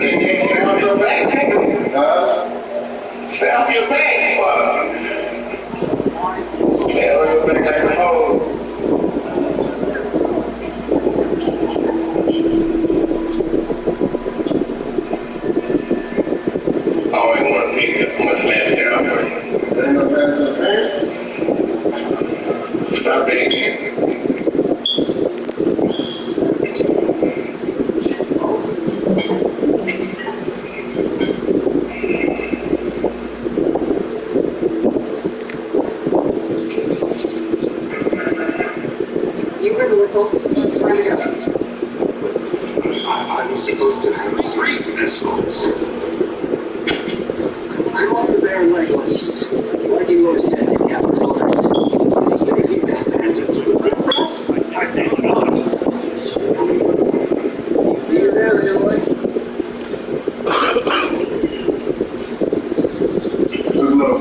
Stay off your back, nigga. Stay off your back, fuck. Stay off your back like a hoe. I always want to pick it. I'm going to slam it down for you. There ain't no pass interference? Stop being here. You were the whistle. Time to go. I was supposed to have 3 pistols. I'm off the bare leg, Luis. Like you always said, capitalized. Instead, you got handed to the riffraff. I did not. See you there, your life. Good luck.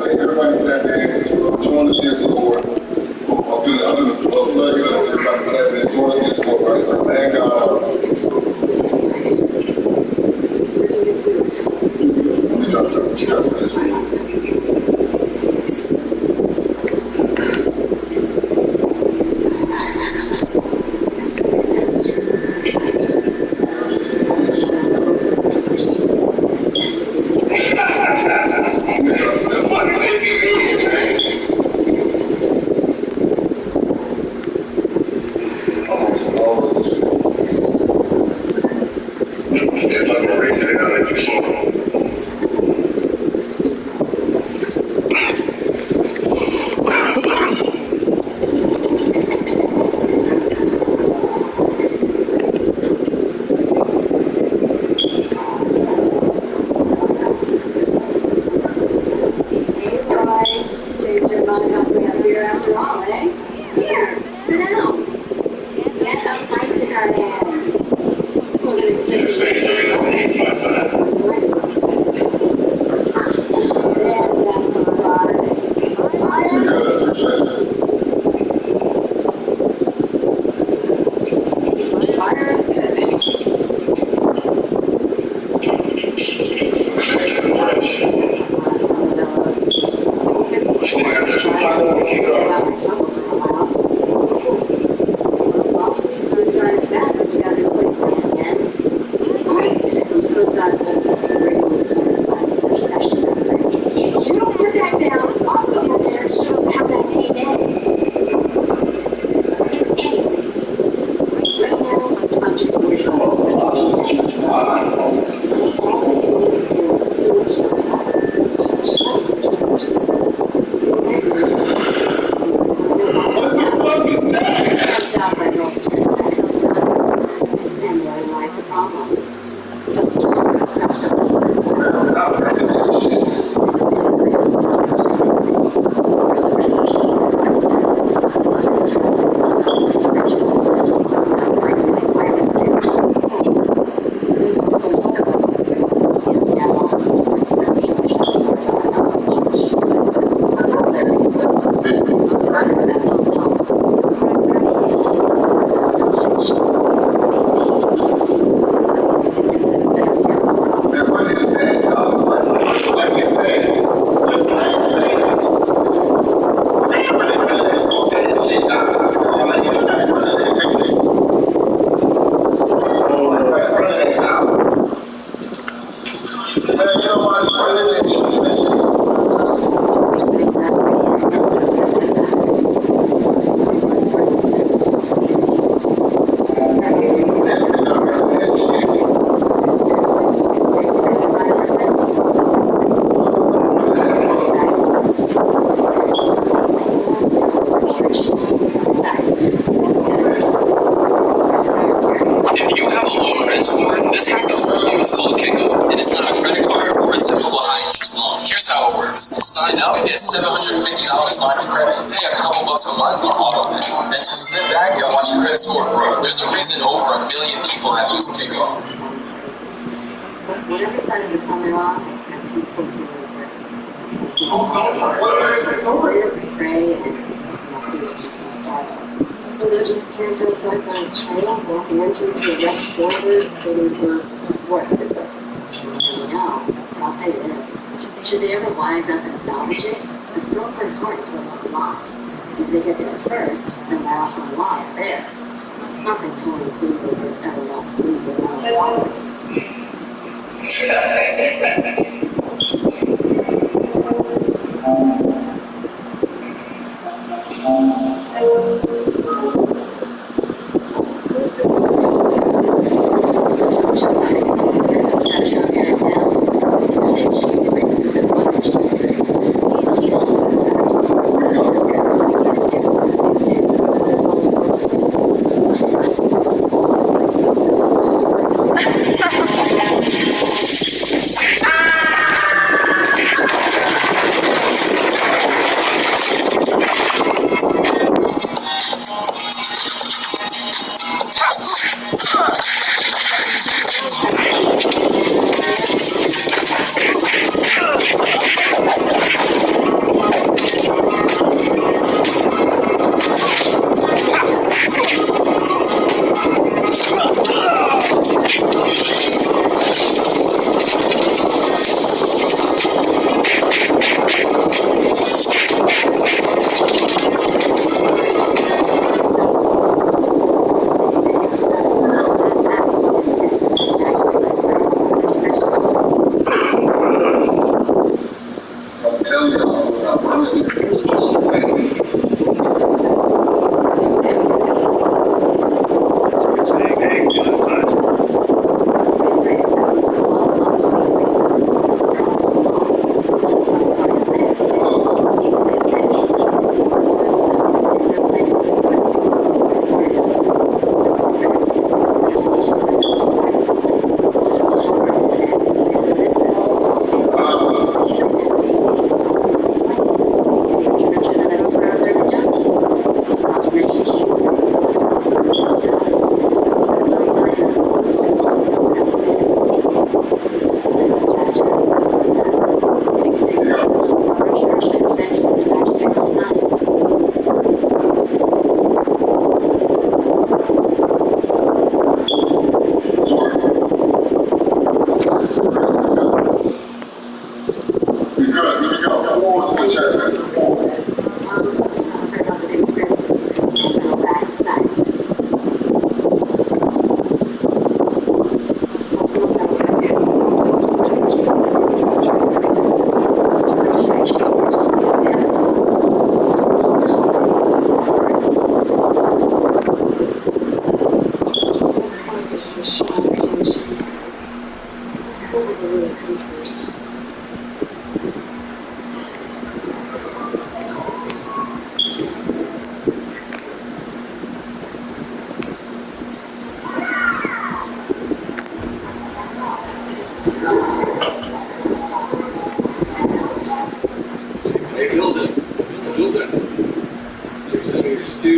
Everybody says that join the Discord. I'll do the plug it up. Everybody says that join the Discord, right? So thank God. Let me drop this. There's a reason over 1 million people have used kickoff. Whatever side of the sun they're on, has a peaceful feeling for it. Pray and just starlights. So they're just camped outside by a trail, walking entry to a wrecked forward, waiting for what is it? No, but I'll tell you this. Should they ever wise up and salvage it, the Spellford parts will have a lot. If they get there first, then the last one alive is theirs. Nothing totally included is ever lost sleep without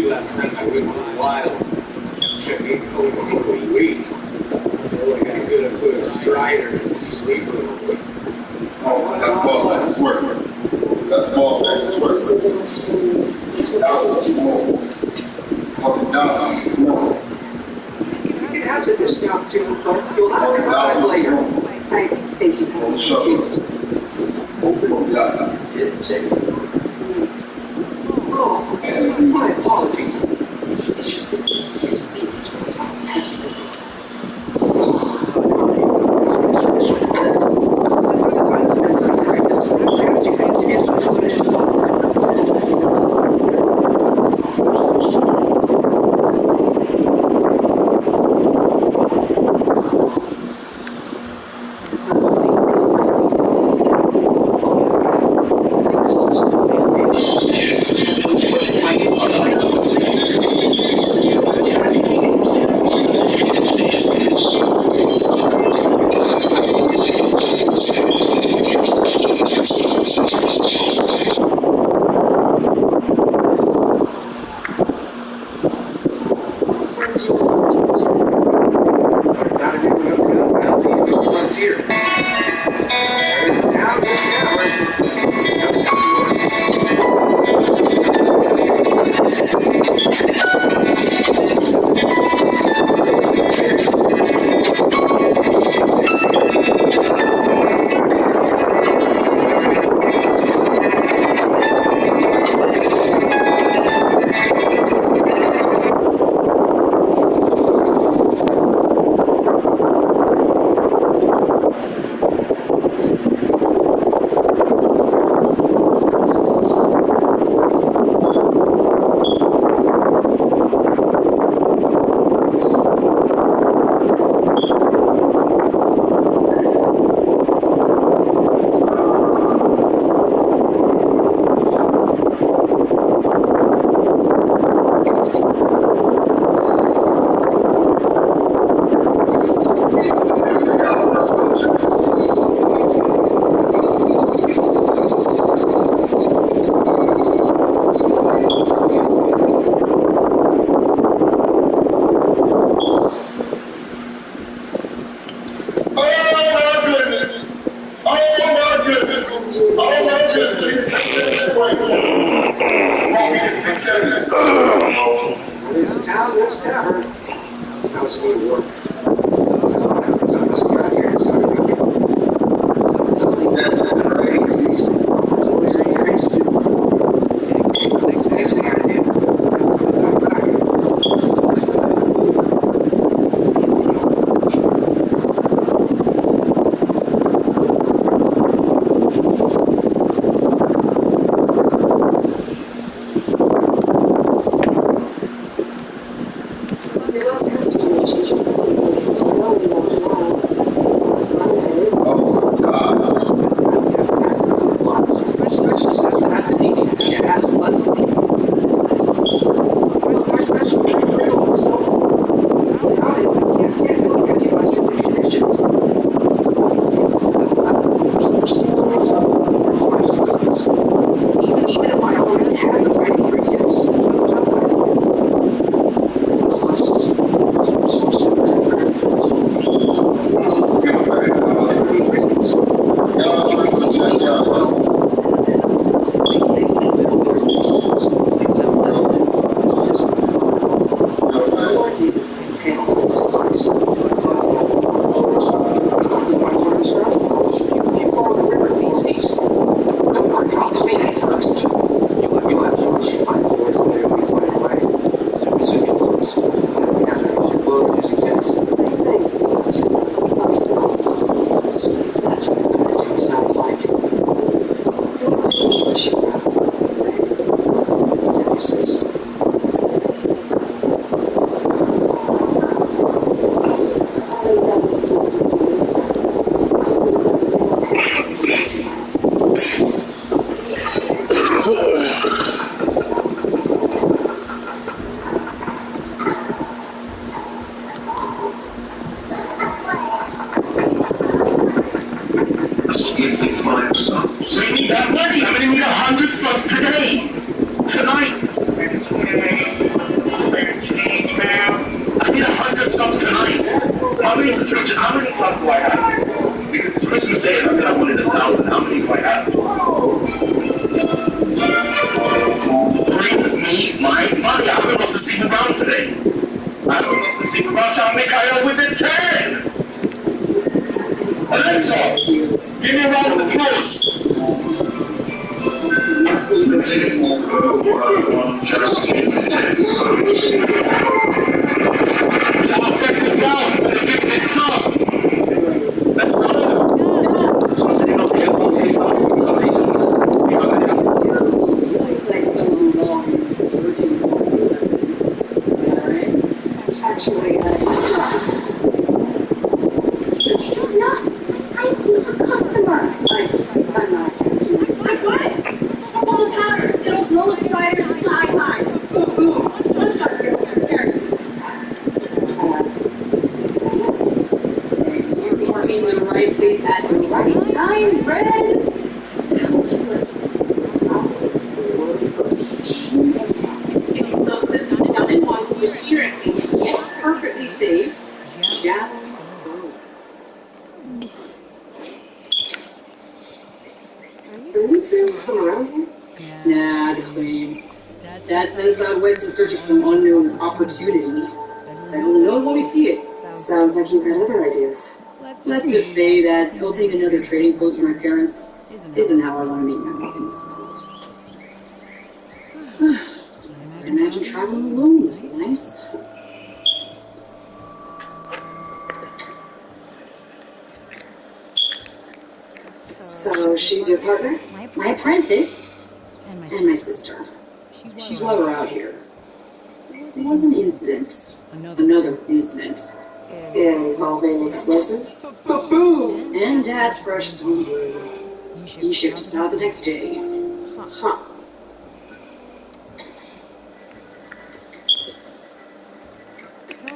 Last time I went to the wild, kept me over wheat. Oh, I got good at put a strider and sleeper. Oh, that's false. That's work. That's false. That's work. You can have the discount too, but you'll have to buy later. Thank you. Didn't say. Oh, my apologies. It's just Gotta do the frontier. There's a town, there's a town. There's a town, there's a tavern. How's it going to work? Give me 5 subs. We need that money. I'm going to need 100 subs today. Tonight. I need 100 subs tonight. How many subs do I have? Because it's Christmas Day and I said I wanted 1,000. How many do I have? Bring me my money. I haven't lost a single round today. I haven't lost a single round. Shall I make IO with it 10? Alexa, give me a round of applause. Just give me 10 subs. I'll take it down with a 50 sub. Let's go. Actually, it's nuts. I'm a customer. I'm not a customer. I got it! It's a ball of powder. It'll blow a strider sky high. Boom, boom. One shot, guaranteed. You want me to write this at the right time, Fred? The world's first machine. It's so sit down and watch the machinery. Yes, perfect. safe. Javelin throw. Are you two from around here? Nah, the claim. Dad sent us out west in search of some unknown opportunity. Said we'll know when we see it. Sounds like you've got other ideas. Let's just say that opening another trading post for my parents isn't how I want to meet my weekends. I imagine traveling alone must be nice. So she's your partner? My apprentice and my sister. She's why we're out here. It was an incident. Another incident. Involving explosives? Boom! And Dad's precious homebrew. He shipped us out the next day. Huh.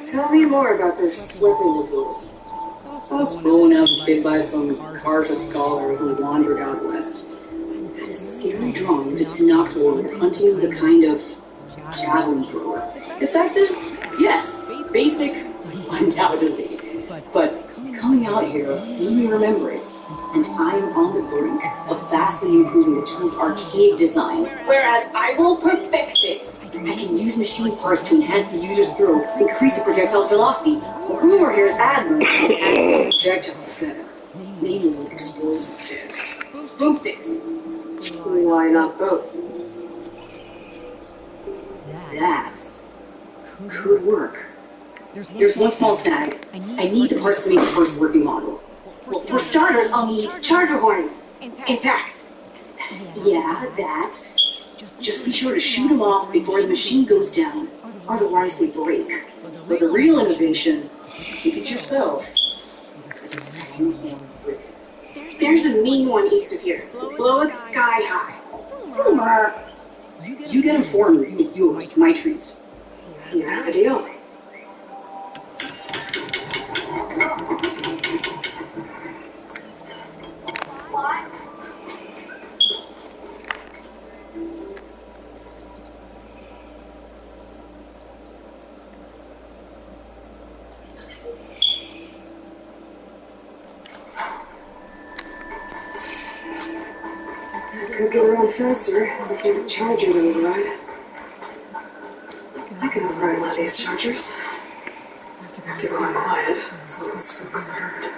Tell me more about this weapon of yours. I was blown as a kid by some Karja scholar who wandered out west. Had a scary drawing of a Tanakh forward hunting the kind of javelin thrower. Effective? Yes. Basic? Undoubtedly. But coming out here made me remember it. And I am on the brink of vastly improving the tool's archaic design. Whereas I will perfect it. I can use machine parts to enhance the user's throw, increase the projectile's velocity. What rumor here is admirable enhance the projectiles better. Namely explosive tips. Boomsticks. Why not both? That could work. There's one small snag. I need the parts to make the first working model. Well, for starters, I'll need charger horns. Intact. Yeah, that. Just be sure to shoot them off before the machine goes down. Otherwise they break. But the real innovation, keep it yourself, is a fanghorn rivet. There's a mean one east of here. Blow it sky high. Boomer! You get him for me. It's yours. My treat. You have a deal. I could get around faster if I had a charger to ride. I can override one of these chargers. I have to go on quiet so it spooks the herd.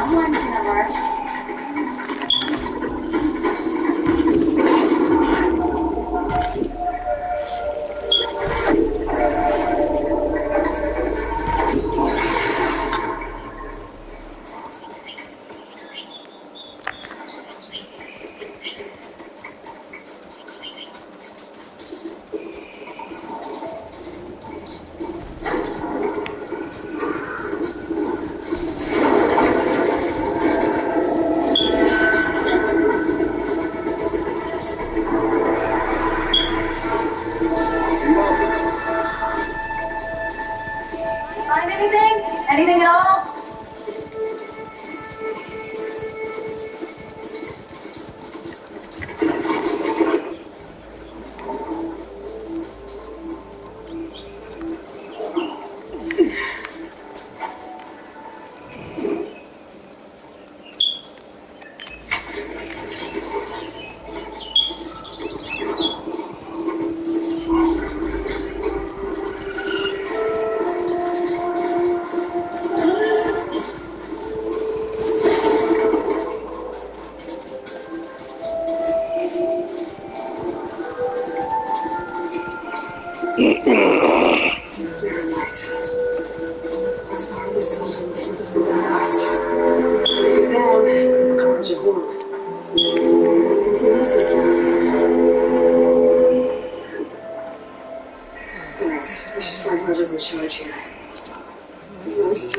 Someone's in a rush. Find anything? Anything at all? I should find whoever's in charge here. First.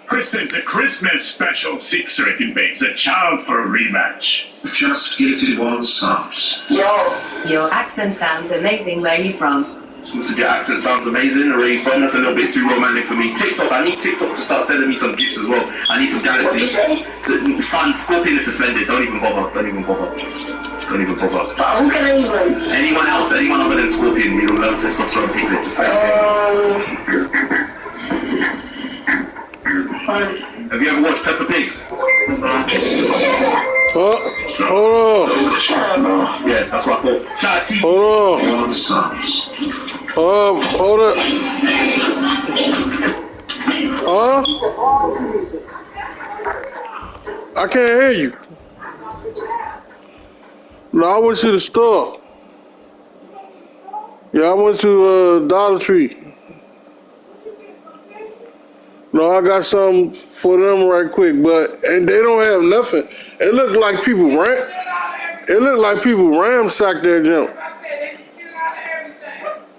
Present the Christmas special. Six reckon begs a child for a rematch. Just give it one subs. Your accent sounds amazing. Where are you from? Listen, your accent sounds amazing. Where are you from? That's a little bit too romantic for me. TikTok, I need TikTok to start sending me some gifts as well. I need some galaxies. Scorpion is suspended. Don't even bother. Who can I even? Anyone else. Anyone other than Scorpion. We don't know testosterone piglet. Have you ever watched Peppa Pig? Hold on. Yeah, that's what I thought. Shout out to you. Hold on. Hold it. I can't hear you. No, I went to the store. Yeah, I went to Dollar Tree. No, I got something for them right quick, and they don't have nothing. It looked like people ransacked that jump.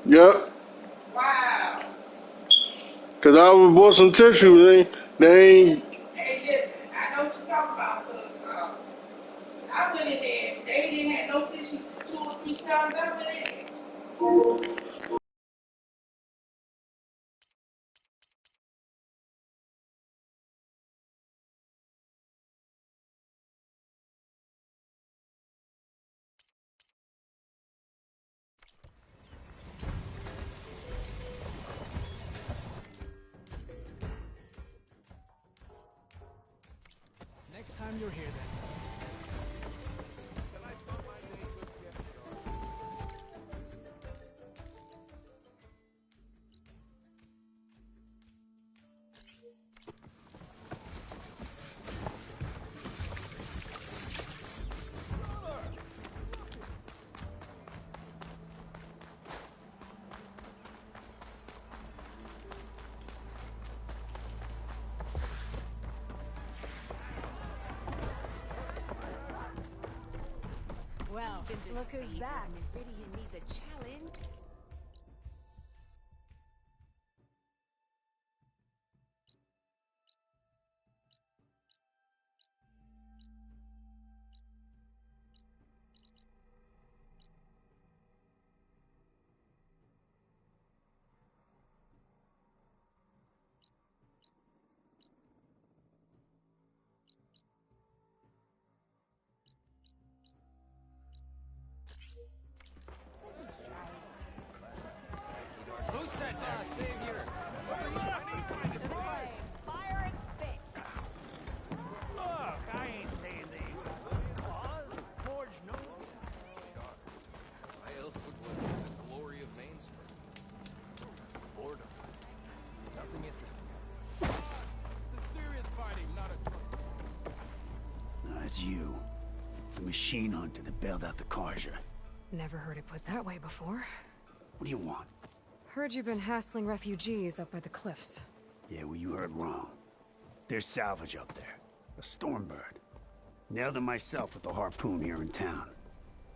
Yep. Wow. Cause I was bought some tissue, they ain't. Hey, listen, I know what you're talking about, cause I went in there, they didn't have no tissue 2 or 3 times I went in there. Next time you're here, then. Well, look who's back. Meridian needs a challenge. something interesting. This is serious fighting, not a joke. No, it's you. The machine hunter that bailed out the Karja. Never heard it put that way before. What do you want? Heard you've been hassling refugees up by the cliffs. Yeah, well, you heard wrong. There's salvage up there. A Stormbird. Nailed him myself with the harpoon here in town.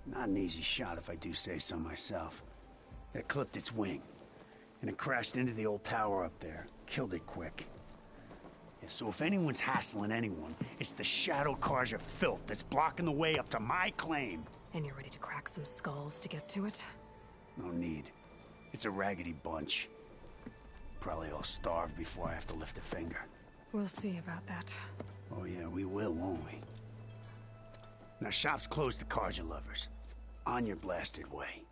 Not an easy shot if I do say so myself. That clipped its wing. And it crashed into the old tower up there. Killed it quick. Yeah, so if anyone's hassling anyone, it's the Shadow Karja filth that's blocking the way up to my claim. And you're ready to crack some skulls to get to it? No need. It's a raggedy bunch. Probably all starved before I have to lift a finger. We'll see about that. Oh yeah, we will, won't we? Now shop's closed to Karja lovers. On your blasted way.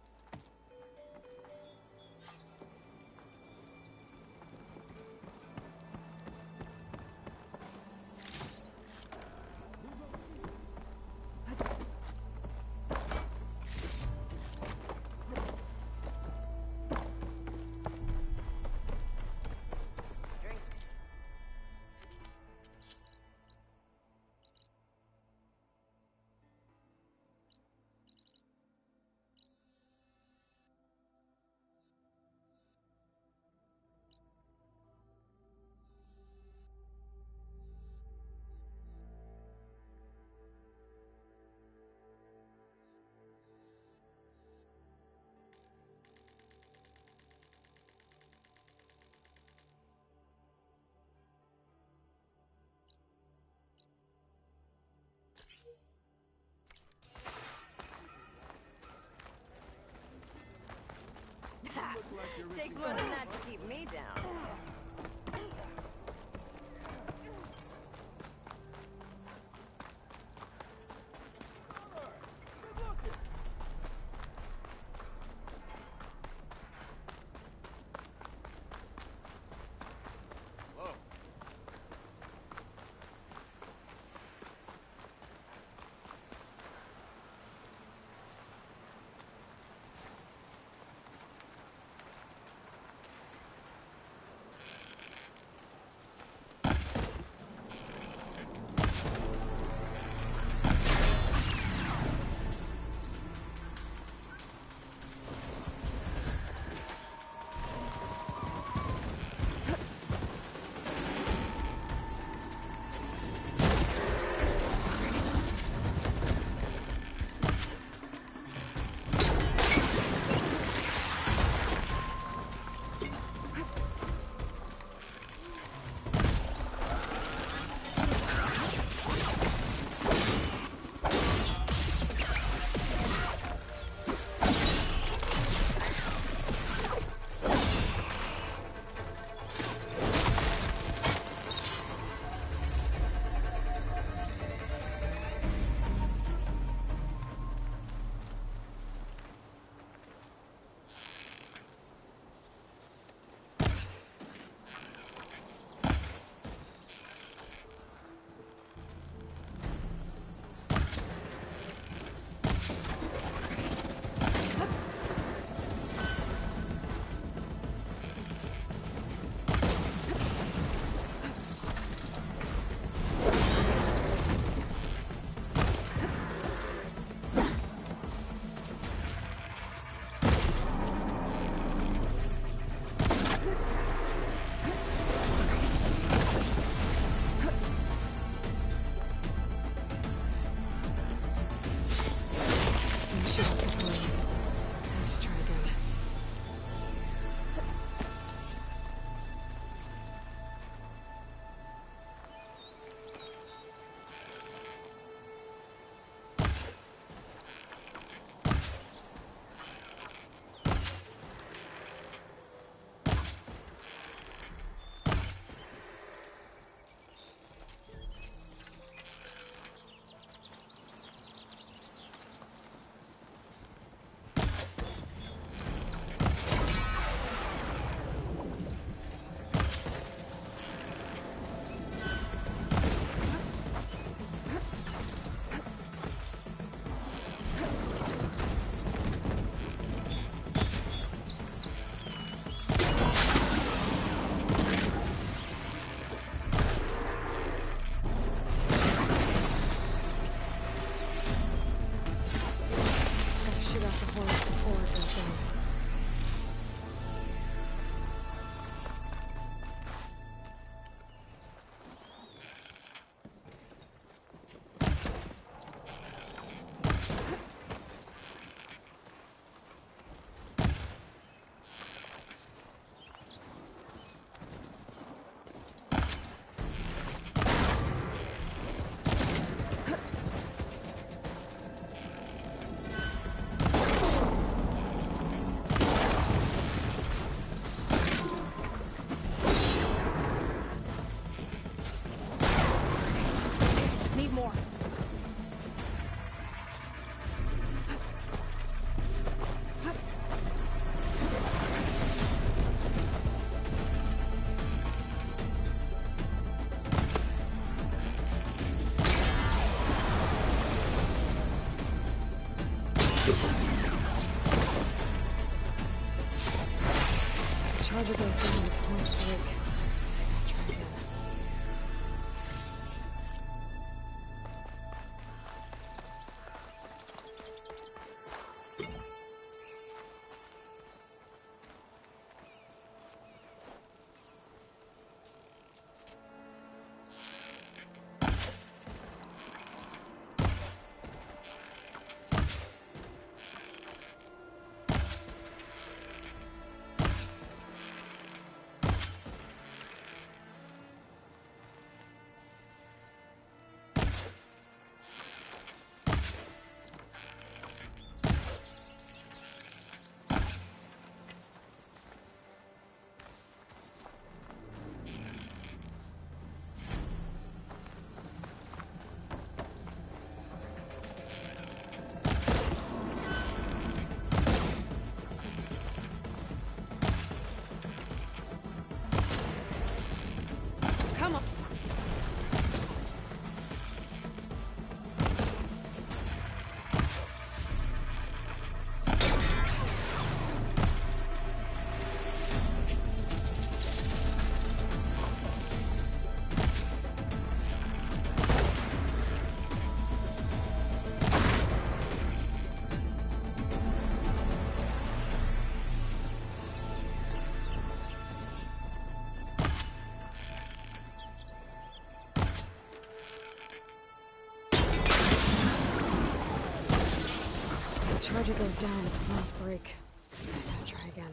once break. I gotta try again. Come on. Charger goes down, it's once break. I gotta try again.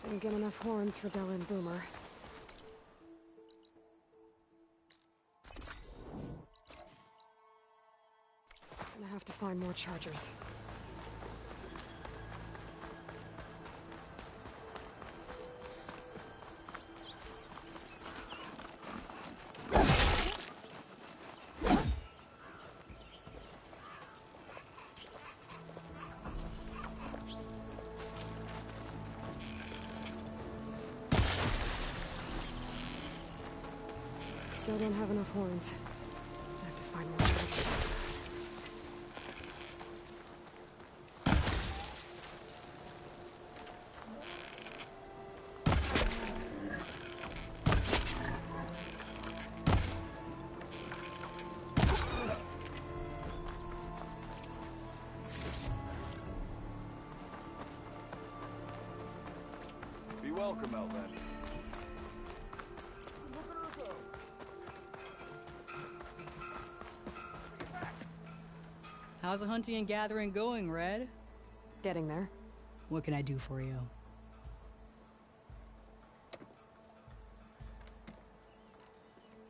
Didn't get enough horns for Della and Boomer. Gonna have to find more chargers. Still don't have enough horns. I have to find more chargers. Be welcome, Outlander. How's the hunting and gathering going, Red? Getting there. What can I do for you?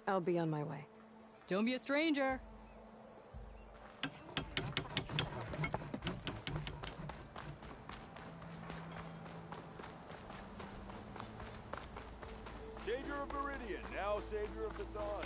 I'll be on my way. Don't be a stranger. Savior of Meridian, now Savior of the Dawn.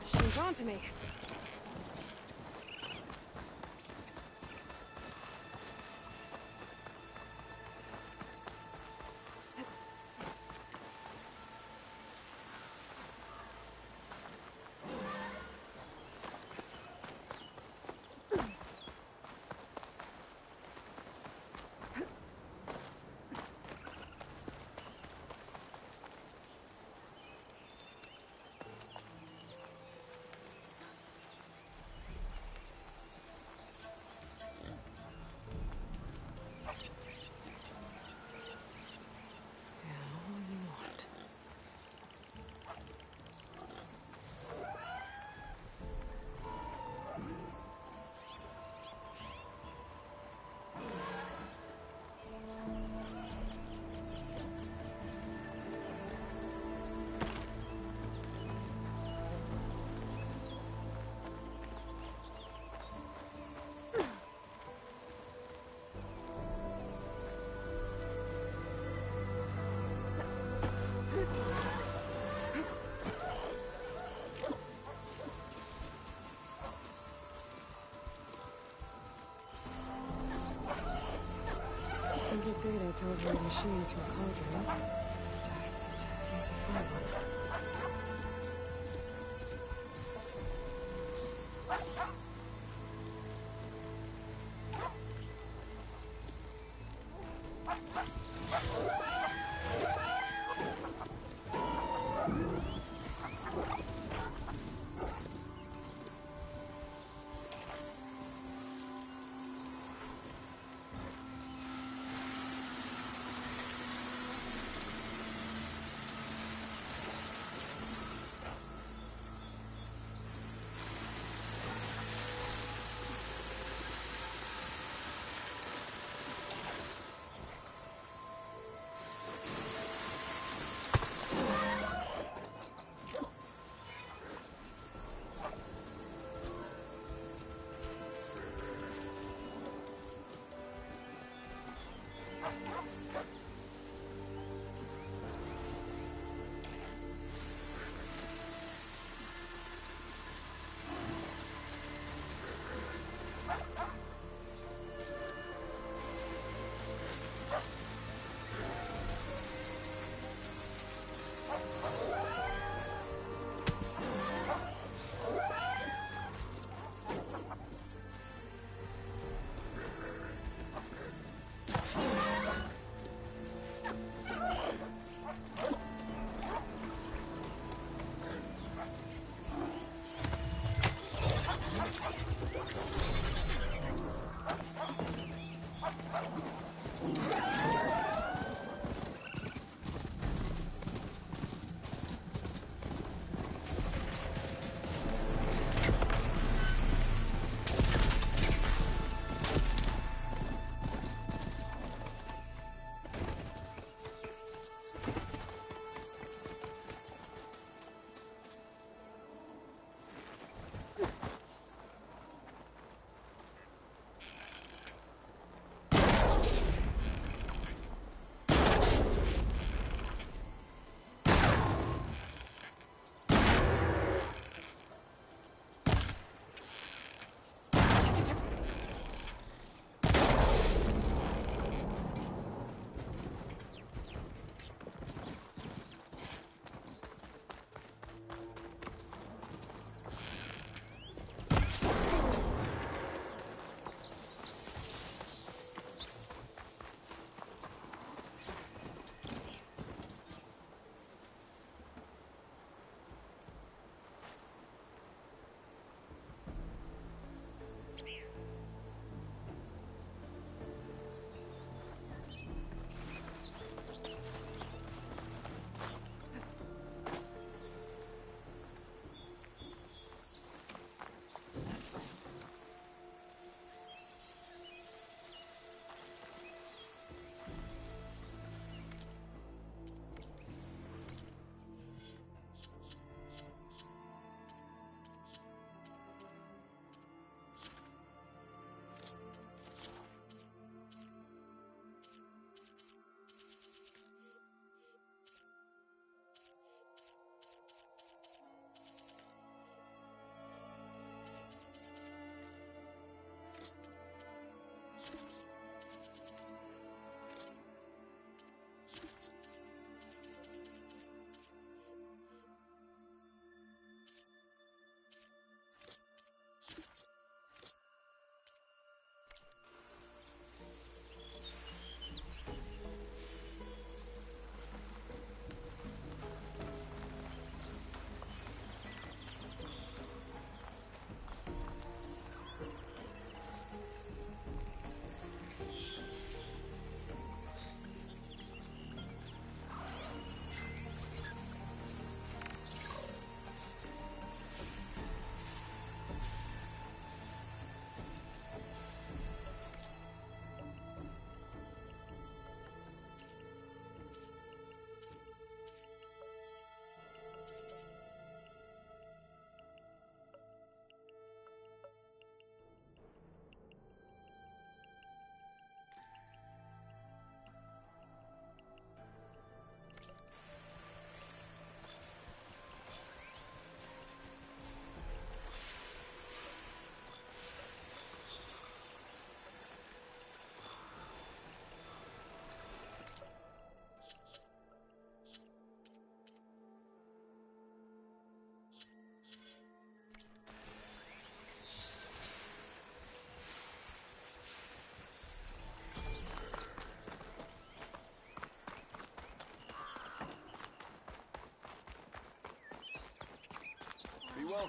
Machine's on to me. I can get data to override machines from cauldrons. Just need to find one.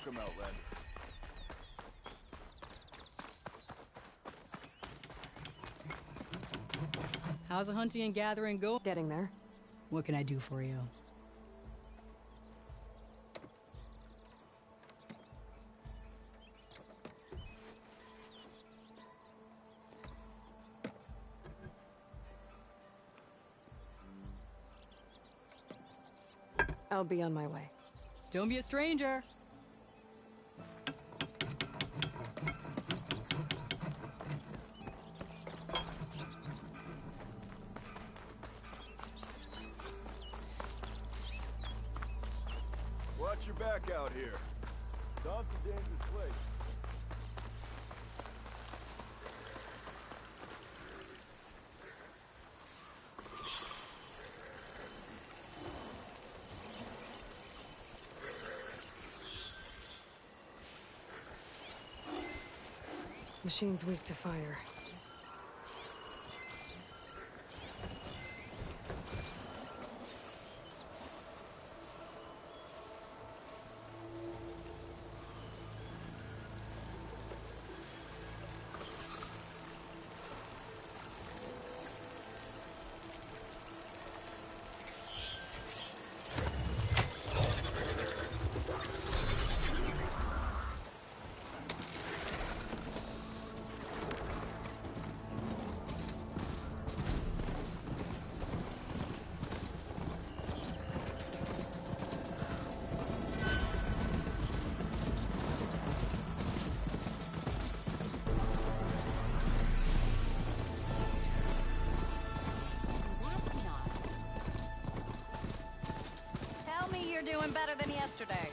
welcome, Outlander. How's the hunting and gathering going? Getting there. What can I do for you? I'll be on my way. Don't be a stranger. Watch your back out here. Dawn's a dangerous place. Machine's weak to fire. Tell me you're doing better than yesterday.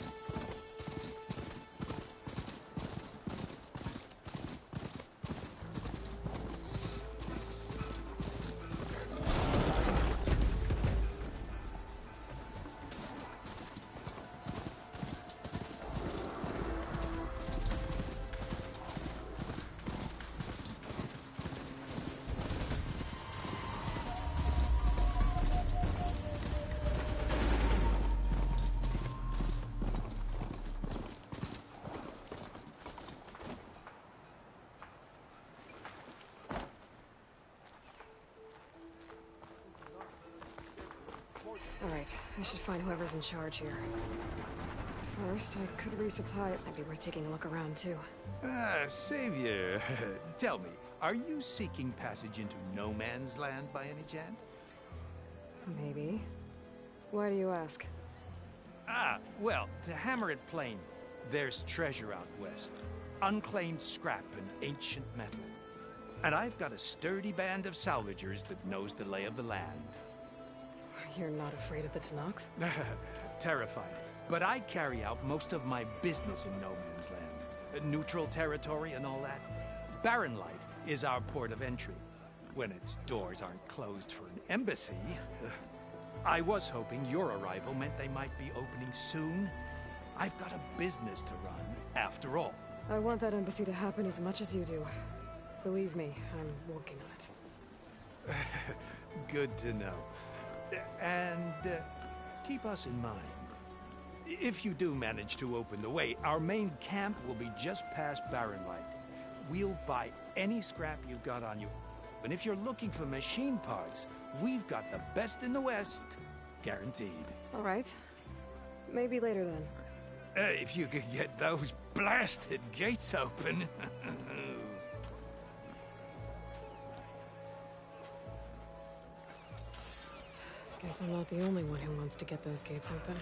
Alright, I should find whoever's in charge here. First, I could resupply it. Might be worth taking a look around, too. Ah, Savior. Tell me, are you seeking passage into no man's land by any chance? Maybe. Why do you ask? Ah, well, to hammer it plain, there's treasure out west. Unclaimed scrap and ancient metal. And I've got a sturdy band of salvagers that knows the lay of the land. You're not afraid of the Tenakth? Terrified. But I carry out most of my business in no man's land. Neutral territory and all that. Barren Light is our port of entry. When its doors aren't closed for an embassy. I was hoping your arrival meant they might be opening soon. I've got a business to run, after all. I want that embassy to happen as much as you do. Believe me, I'm working on it. Good to know. And keep us in mind. If you do manage to open the way, our main camp will be just past Barren Light. We'll buy any scrap you've got on you. And if you're looking for machine parts, we've got the best in the West. Guaranteed. All right. Maybe later then. If you could get those blasted gates open. Guess I'm not the only one who wants to get those gates open.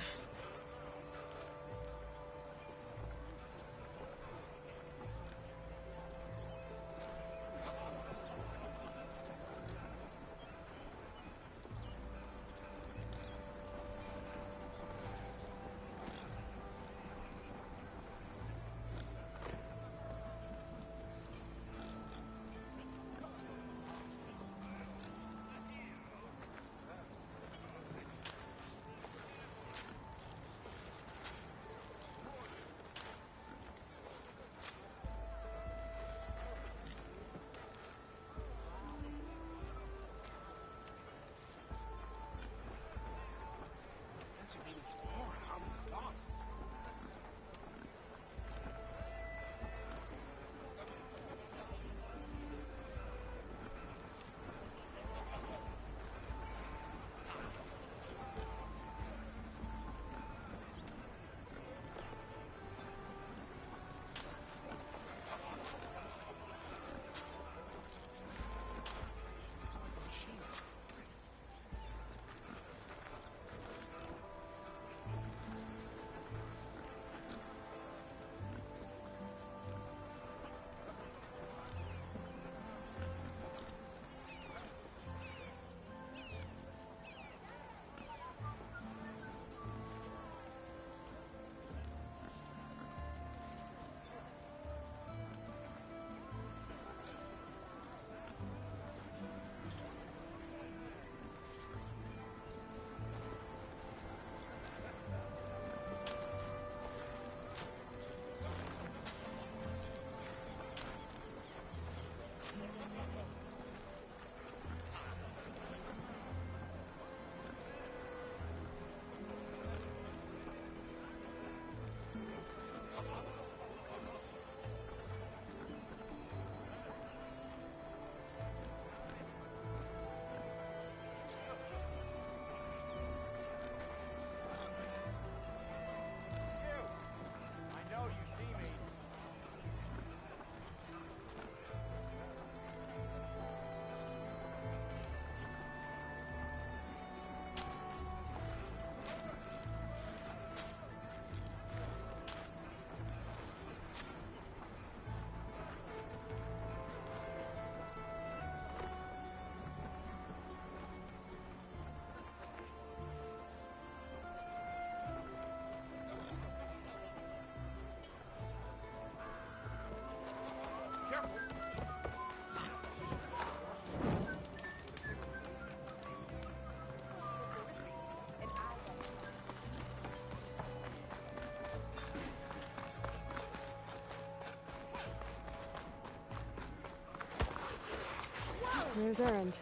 There's Erend.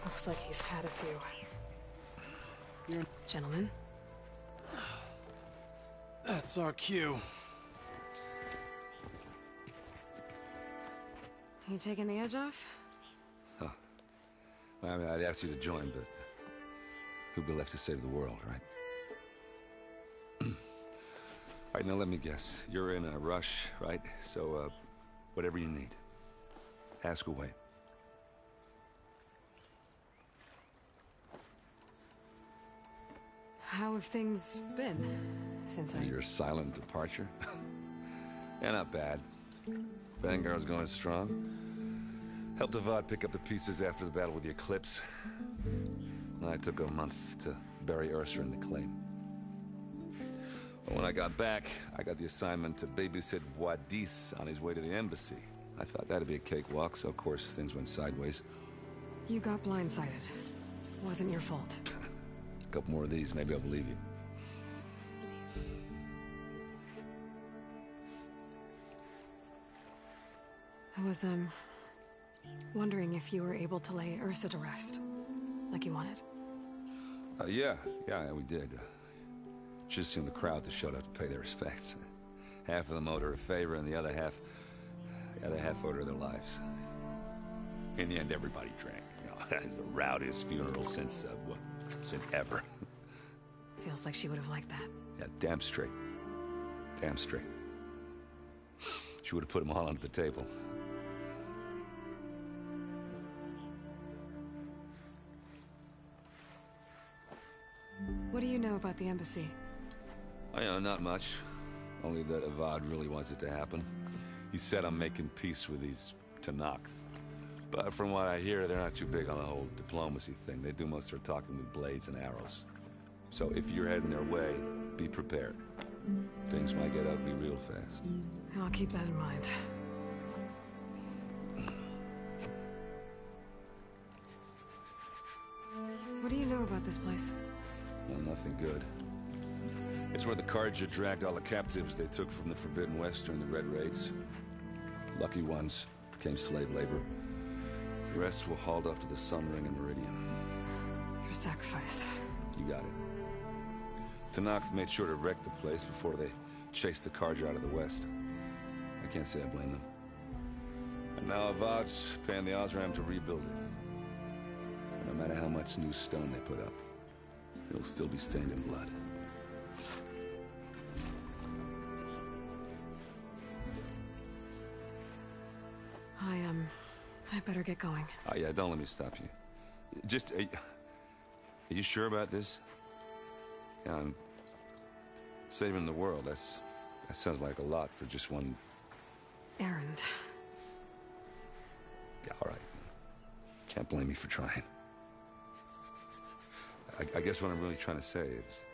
Looks like he's had a few. Gentlemen. That's our cue. You taking the edge off? Huh. Well, I mean, I'd ask you to join, but who'd be left to save the world, right? All right, now let me guess. You're in a rush, right? So, whatever you need, ask away. How have things been since Your silent departure? Yeah, not bad. Vanguard's going strong. Helped Avad pick up the pieces after the battle with the Eclipse. I took a month to bury Ursa in the claim. But when I got back, I got the assignment to babysit Wadis on his way to the embassy. I thought that'd be a cakewalk, so of course things went sideways. You got blindsided. Wasn't your fault. A couple more of these, maybe I'll believe you. I was, wondering if you were able to lay Ursa to rest, like you wanted. Yeah, we did. Just seemed the crowd that showed up to pay their respects. Half of them owed her a favor, and the other half owed her their lives. In the end, everybody drank. You know, it's the rowdiest funeral since ever. Feels like she would have liked that. Yeah, damn straight. Damn straight. She would have put them all under the table. What do you know about the embassy? I know, not much. Only that Avad really wants it to happen. He said I'm making peace with these Tenakth. But from what I hear, they're not too big on the whole diplomacy thing. They do most of their talking with blades and arrows. So if you're heading their way, be prepared. Things might get ugly real fast. I'll keep that in mind. What do you know about this place? Well, nothing good. It's where the Carja dragged all the captives they took from the Forbidden West during the Red Raids. Lucky ones became slave labor. The rest were hauled off to the Sun Ring and Meridian. Your sacrifice. You got it. Tenakth made sure to wreck the place before they chased the Carja out of the West. I can't say I blame them. And now Avad's paying the Osram to rebuild it. And no matter how much new stone they put up, it'll still be stained in blood. I better get going. Oh, yeah, don't let me stop you. Just, are you sure about this? Yeah, I'm saving the world. That sounds like a lot for just one... Erend. Yeah, all right. Can't blame me for trying. I guess what I'm really trying to say is,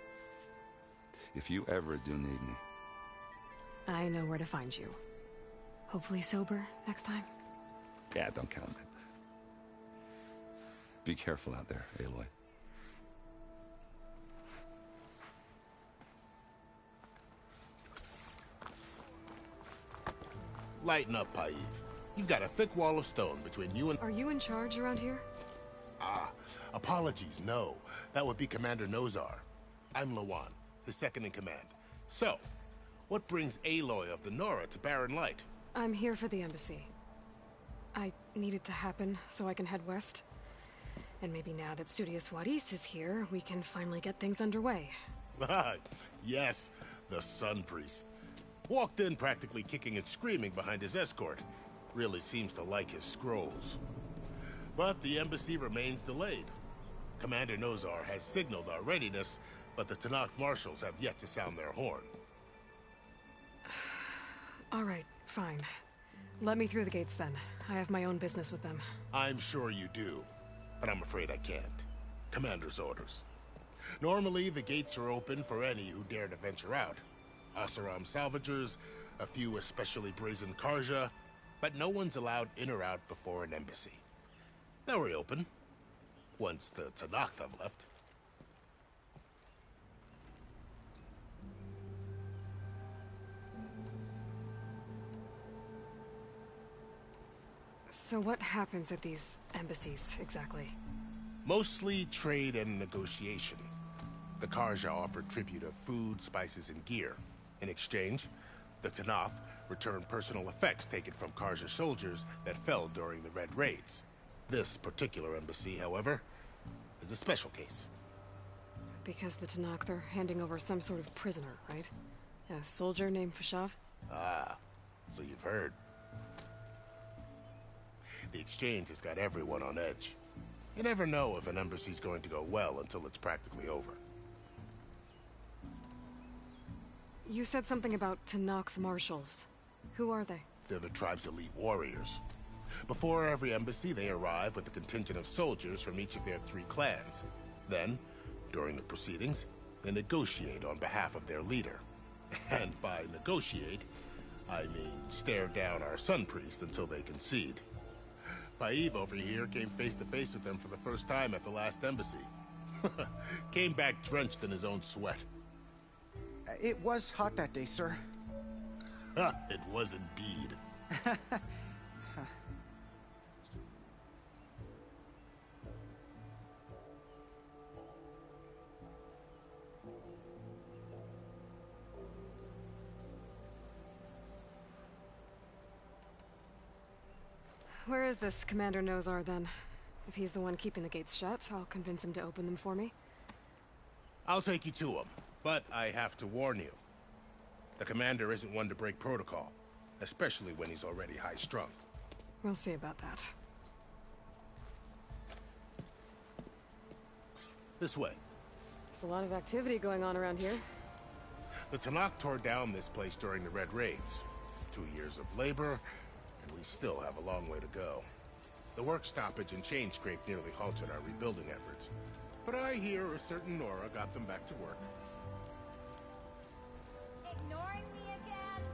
if you ever do need me... I know where to find you. Hopefully sober next time. Yeah, don't count on it. Be careful out there, Aloy. Lighten up, Paiv. You've got a thick wall of stone between you and... Are you in charge around here? Apologies, no. That would be Commander Nozar. I'm Lawan, his second in command. So, what brings Aloy of the Nora to Barren Light? I'm here for the embassy. I need it to happen so I can head west. And maybe now that Studious Wadis is here, we can finally get things underway. Yes, the Sun Priest. Walked in practically kicking and screaming behind his escort. Really seems to like his scrolls. But the embassy remains delayed. Commander Nozar has signaled our readiness, but the Tenakth marshals have yet to sound their horn. All right, fine. Let me through the gates then. I have my own business with them. I'm sure you do, but I'm afraid I can't. Commander's orders. Normally, the gates are open for any who dare to venture out. Oseram salvagers, a few especially brazen Carja, but no one's allowed in or out before an embassy. They'll reopen, once the Tenakth have left. So what happens at these embassies, exactly? Mostly trade and negotiation. The Karja offered tribute of food, spices, and gear. In exchange, the Tanath returned personal effects taken from Karja soldiers that fell during the Red Raids. This particular embassy, however, is a special case. Because the Tanakh, they're handing over some sort of prisoner, right? A soldier named Fashav? Ah, so you've heard. The exchange has got everyone on edge. You never know if an embassy's going to go well until it's practically over. You said something about Tanakh marshals. Who are they? They're the tribe's elite warriors. Before every embassy, they arrive with a contingent of soldiers from each of their 3 clans. Then, during the proceedings, they negotiate on behalf of their leader. And by negotiate, I mean stare down our sun priest until they concede. Paiv over here came face to face with them for the first time at the last embassy. Came back drenched in his own sweat. It was hot that day, sir. It was indeed. Where is this Commander Nozar, then? If he's the one keeping the gates shut, I'll convince him to open them for me. I'll take you to him, but I have to warn you. The commander isn't one to break protocol, especially when he's already high-strung. We'll see about that. This way. There's a lot of activity going on around here. The Tanakh tore down this place during the Red Raids. 2 years of labor, and we still have a long way to go. The work stoppage and chain scrape nearly halted our rebuilding efforts. But I hear a certain Nora got them back to work. Ignoring me again?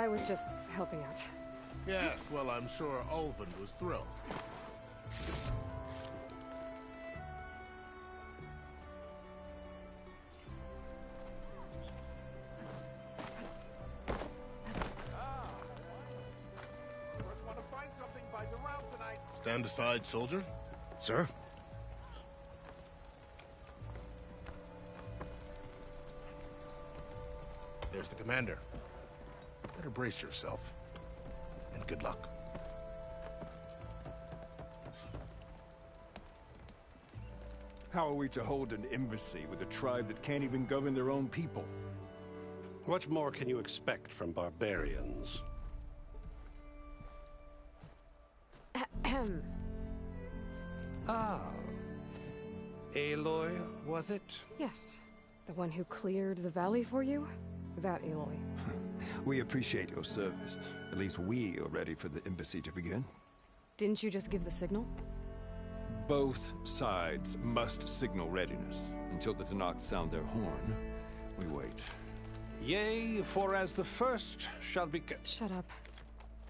I was just helping out. Yes, well, I'm sure Ulvin was thrilled. Stand aside, soldier. Sir? There's the commander. Better brace yourself. And good luck. How are we to hold an embassy with a tribe that can't even govern their own people? What more can you expect from barbarians? Ahem. Ah. Aloy, was it? Yes. The one who cleared the valley for you? That Aloy. We appreciate your service. At least we are ready for the embassy to begin. Didn't you just give the signal? Both sides must signal readiness. Until the Tenakth sound their horn, we wait. Yea, for as the first shall be... Shut up.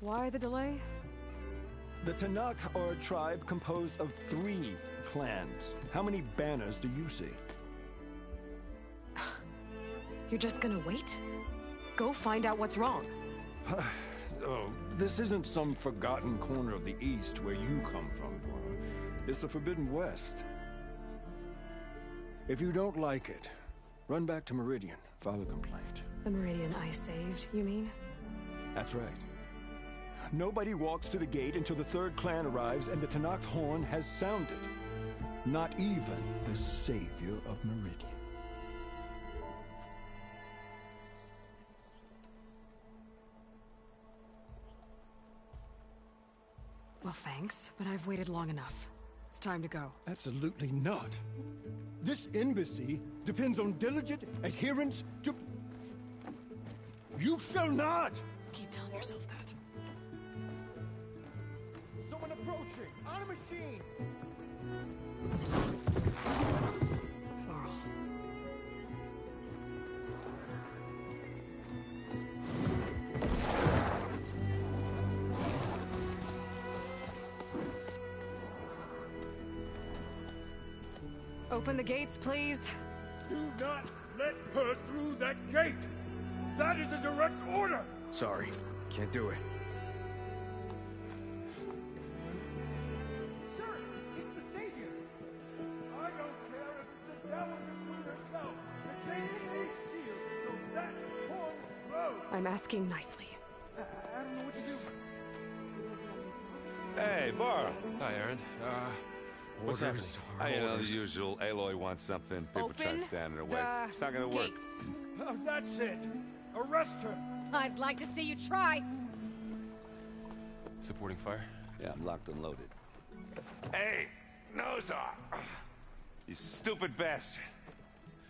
Why the delay? The Tenakth are a tribe composed of 3 clans. How many banners do you see? You're just gonna wait? Go find out what's wrong. Oh, this isn't some forgotten corner of the East where you come from, Cora. It's the Forbidden West. If you don't like it, run back to Meridian, file a complaint. The Meridian I saved, you mean? That's right. Nobody walks to the gate until the 3rd clan arrives and the Tenakth horn has sounded. Not even the savior of Meridian. Well, thanks, but I've waited long enough. It's time to go. Absolutely not. This embassy depends on diligent adherence to... You shall not! Keep telling yourself that. Someone approaching! On a machine! Varl. Open the gates, please. Do not let her through that gate! That is a direct order! Sorry, can't do it. Sir, it's the Savior! I don't care if it's the devil and Queen herself. The gate is sealed, so that horn blows. I'm asking nicely. I don't know what to do. Hey, Varl. Hi, Aaron. What's happening? You know, the usual. Aloy wants something. People try to stand in her way. It's not gonna work. Oh, that's it! Arrest her! I'd like to see you try. Supporting fire? Yeah, I'm locked and loaded. Hey, Nozar! You stupid bastard.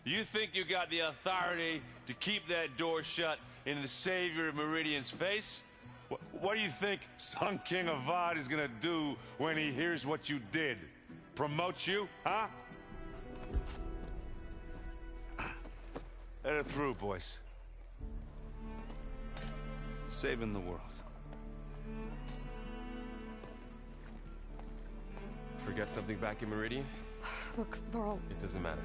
You think you got the authority to keep that door shut in the savior of Meridian's face? What do you think Sun King Avad is gonna do when he hears what you did? Promote you, huh? Let her through, boys. Saving the world. Forget something back in Meridian? Look, Varl. It doesn't matter.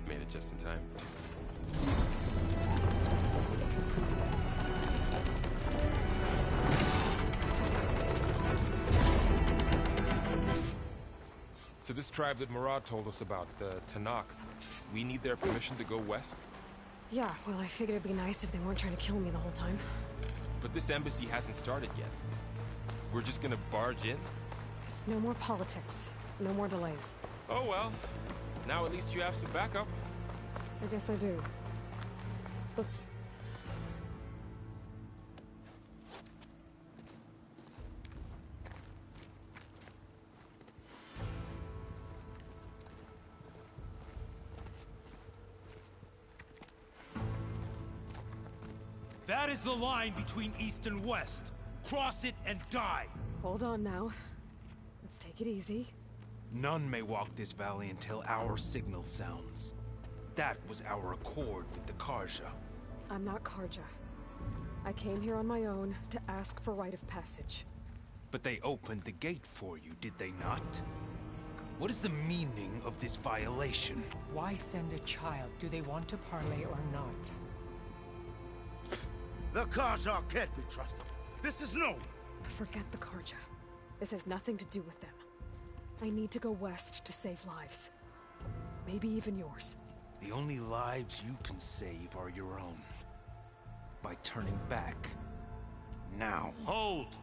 Made it just in time. So this tribe that Murad told us about, the Tenakth, we need their permission to go west? Yeah, well, I figured it'd be nice if they weren't trying to kill me the whole time. But this embassy hasn't started yet. We're just gonna barge in? Just no more politics. No more delays. Oh well. Now at least you have some backup. I guess I do. Look. That is the line between East and West. Cross it and die. Hold on now. Let's take it easy. None may walk this valley until our signal sounds. That was our accord with the Karja. I'm not Karja. I came here on my own to ask for rite of passage. But they opened the gate for you, did they not? What is the meaning of this violation? Why send a child? Do they want to parley or not? The Carja can't be trusted. This is known. Forget the Carja. This has nothing to do with them. I need to go west to save lives. Maybe even yours. The only lives you can save are your own. By turning back. Now. Hold!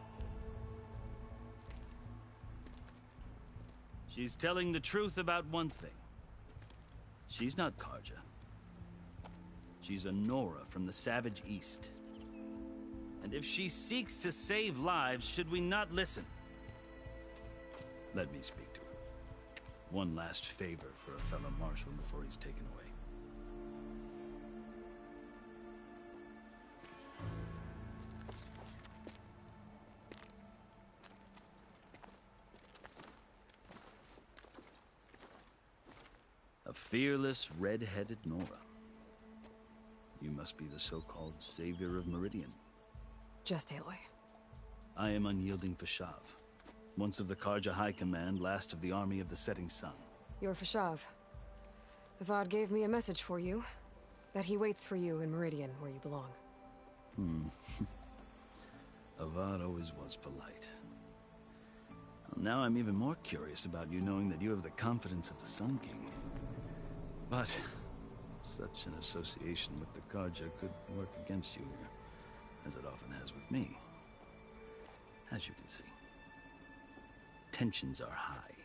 She's telling the truth about one thing. She's not Carja. She's a Nora from the Savage East. And if she seeks to save lives, should we not listen? Let me speak to her. One last favor for a fellow marshal before he's taken away. A fearless, red-headed Nora. You must be the so-called savior of Meridian. Just Aloy. I am Unyielding Fashav, once of the Carja High Command, last of the army of the Setting Sun. You're Fashav. Avad gave me a message for you. That he waits for you in Meridian, where you belong. Avad always was polite. Well, now I'm even more curious about you knowing that you have the confidence of the Sun King. But such an association with the Carja could work against you here, as it often has with me. As you can see, tensions are high.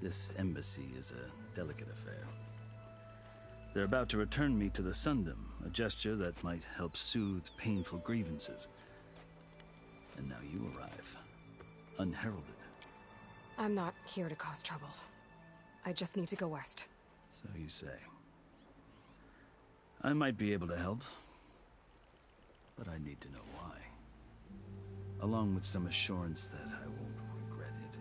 This embassy is a delicate affair. They're about to return me to the Sundom, a gesture that might help soothe painful grievances. And now you arrive, unheralded. I'm not here to cause trouble. I just need to go west. So you say. I might be able to help, but I need to know why. Along with some assurance that I won't regret it.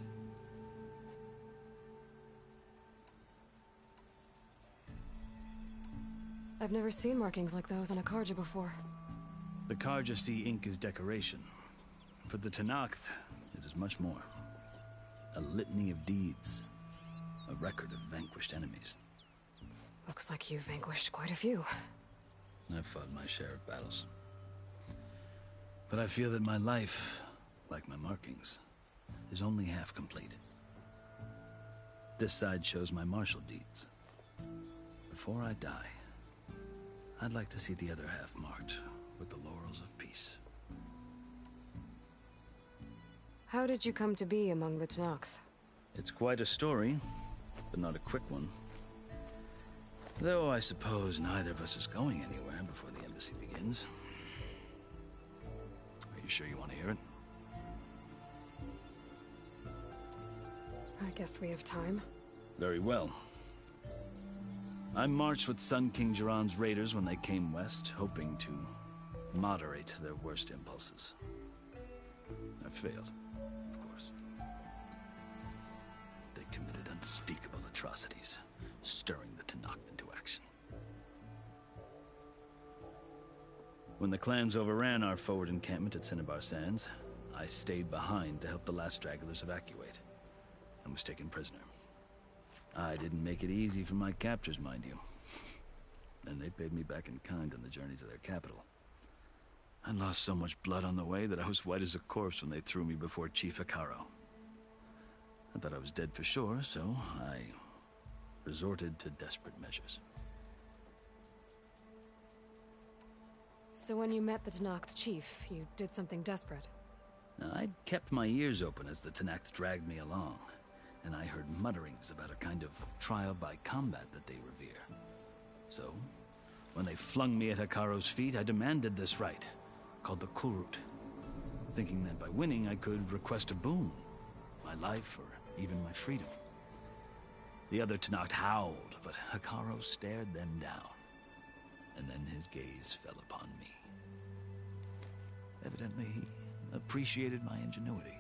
I've never seen markings like those on a Carja before. The Carja see ink as decoration. For the Tenakth, it is much more. A litany of deeds. A record of vanquished enemies. Looks like you've vanquished quite a few. I've fought my share of battles. But I feel that my life, like my markings, is only half complete. This side shows my martial deeds. Before I die, I'd like to see the other half marked with the laurels of peace. How did you come to be among the Tenakth? It's quite a story, but not a quick one. Though I suppose neither of us is going anywhere before the embassy begins. Are you sure you want to hear it? I guess we have time. Very well. I marched with Sun King Jiran's raiders when they came west, hoping to moderate their worst impulses. I failed, of course. They committed unspeakable atrocities, stirring the Tenakth into action. When the clans overran our forward encampment at Cinnabar Sands, I stayed behind to help the last stragglers evacuate, and was taken prisoner. I didn't make it easy for my captors, mind you. And they paid me back in kind on the journey to their capital. I lost so much blood on the way that I was white as a corpse when they threw me before Chief Hekarro. I thought I was dead for sure, so I resorted to desperate measures. So when you met the Tenakth chief, you did something desperate? I'd kept my ears open as the Tenakth dragged me along, and I heard mutterings about a kind of trial by combat that they revere. So, when they flung me at Hekarro's feet, I demanded this right, called the Kulrut, thinking that by winning I could request a boon, my life or even my freedom. The other Tenakth howled, but Hekarro stared them down, and then his gaze fell upon me. Evidently, he appreciated my ingenuity.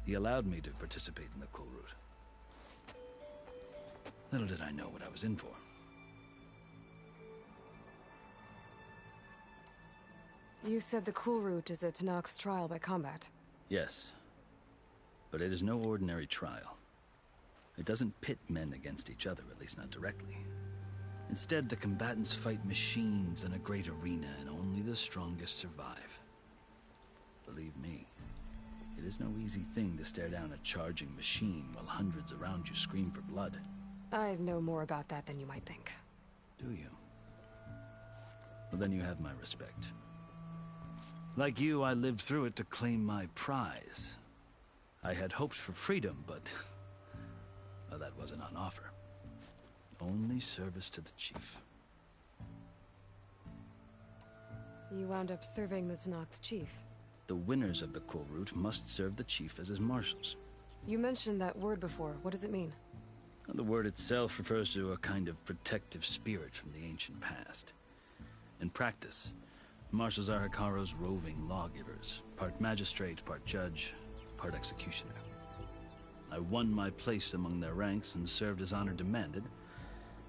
He allowed me to participate in the Kulrut. Little did I know what I was in for. You said the Cool Route is a Tenakth's trial by combat. Yes. But it is no ordinary trial. It doesn't pit men against each other, at least not directly. Instead, the combatants fight machines in a great arena, and only the strongest survive. Believe me, it is no easy thing to stare down a charging machine while hundreds around you scream for blood. I know more about that than you might think. Do you? Well, then you have my respect. Like you, I lived through it to claim my prize. I had hoped for freedom, but well, that wasn't on offer. Only service to the chief. You wound up serving the Tenakth chief. The winners of the Cool Route must serve the chief as his marshals. You mentioned that word before. What does it mean? The word itself refers to a kind of protective spirit from the ancient past. In practice, marshals are Hekarro's roving lawgivers, part magistrate, part judge, part executioner. I won my place among their ranks and served as honor demanded,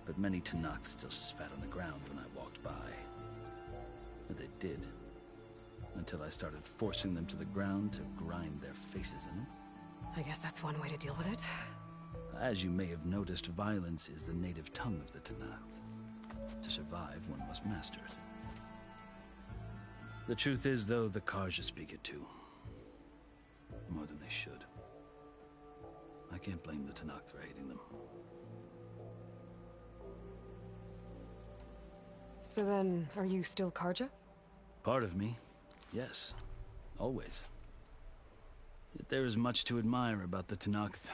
but many Tenakths still spat on the ground when I walked by. And they did, until I started forcing them to the ground to grind their faces in it. I guess that's one way to deal with it. As you may have noticed, violence is the native tongue of the Tenakth. To survive, one must master it. The truth is, though, the Carja speak it too. More than they should. I can't blame the Tenakth for hating them. So then, are you still Carja? Part of me, yes. Always. Yet there is much to admire about the Tenakth.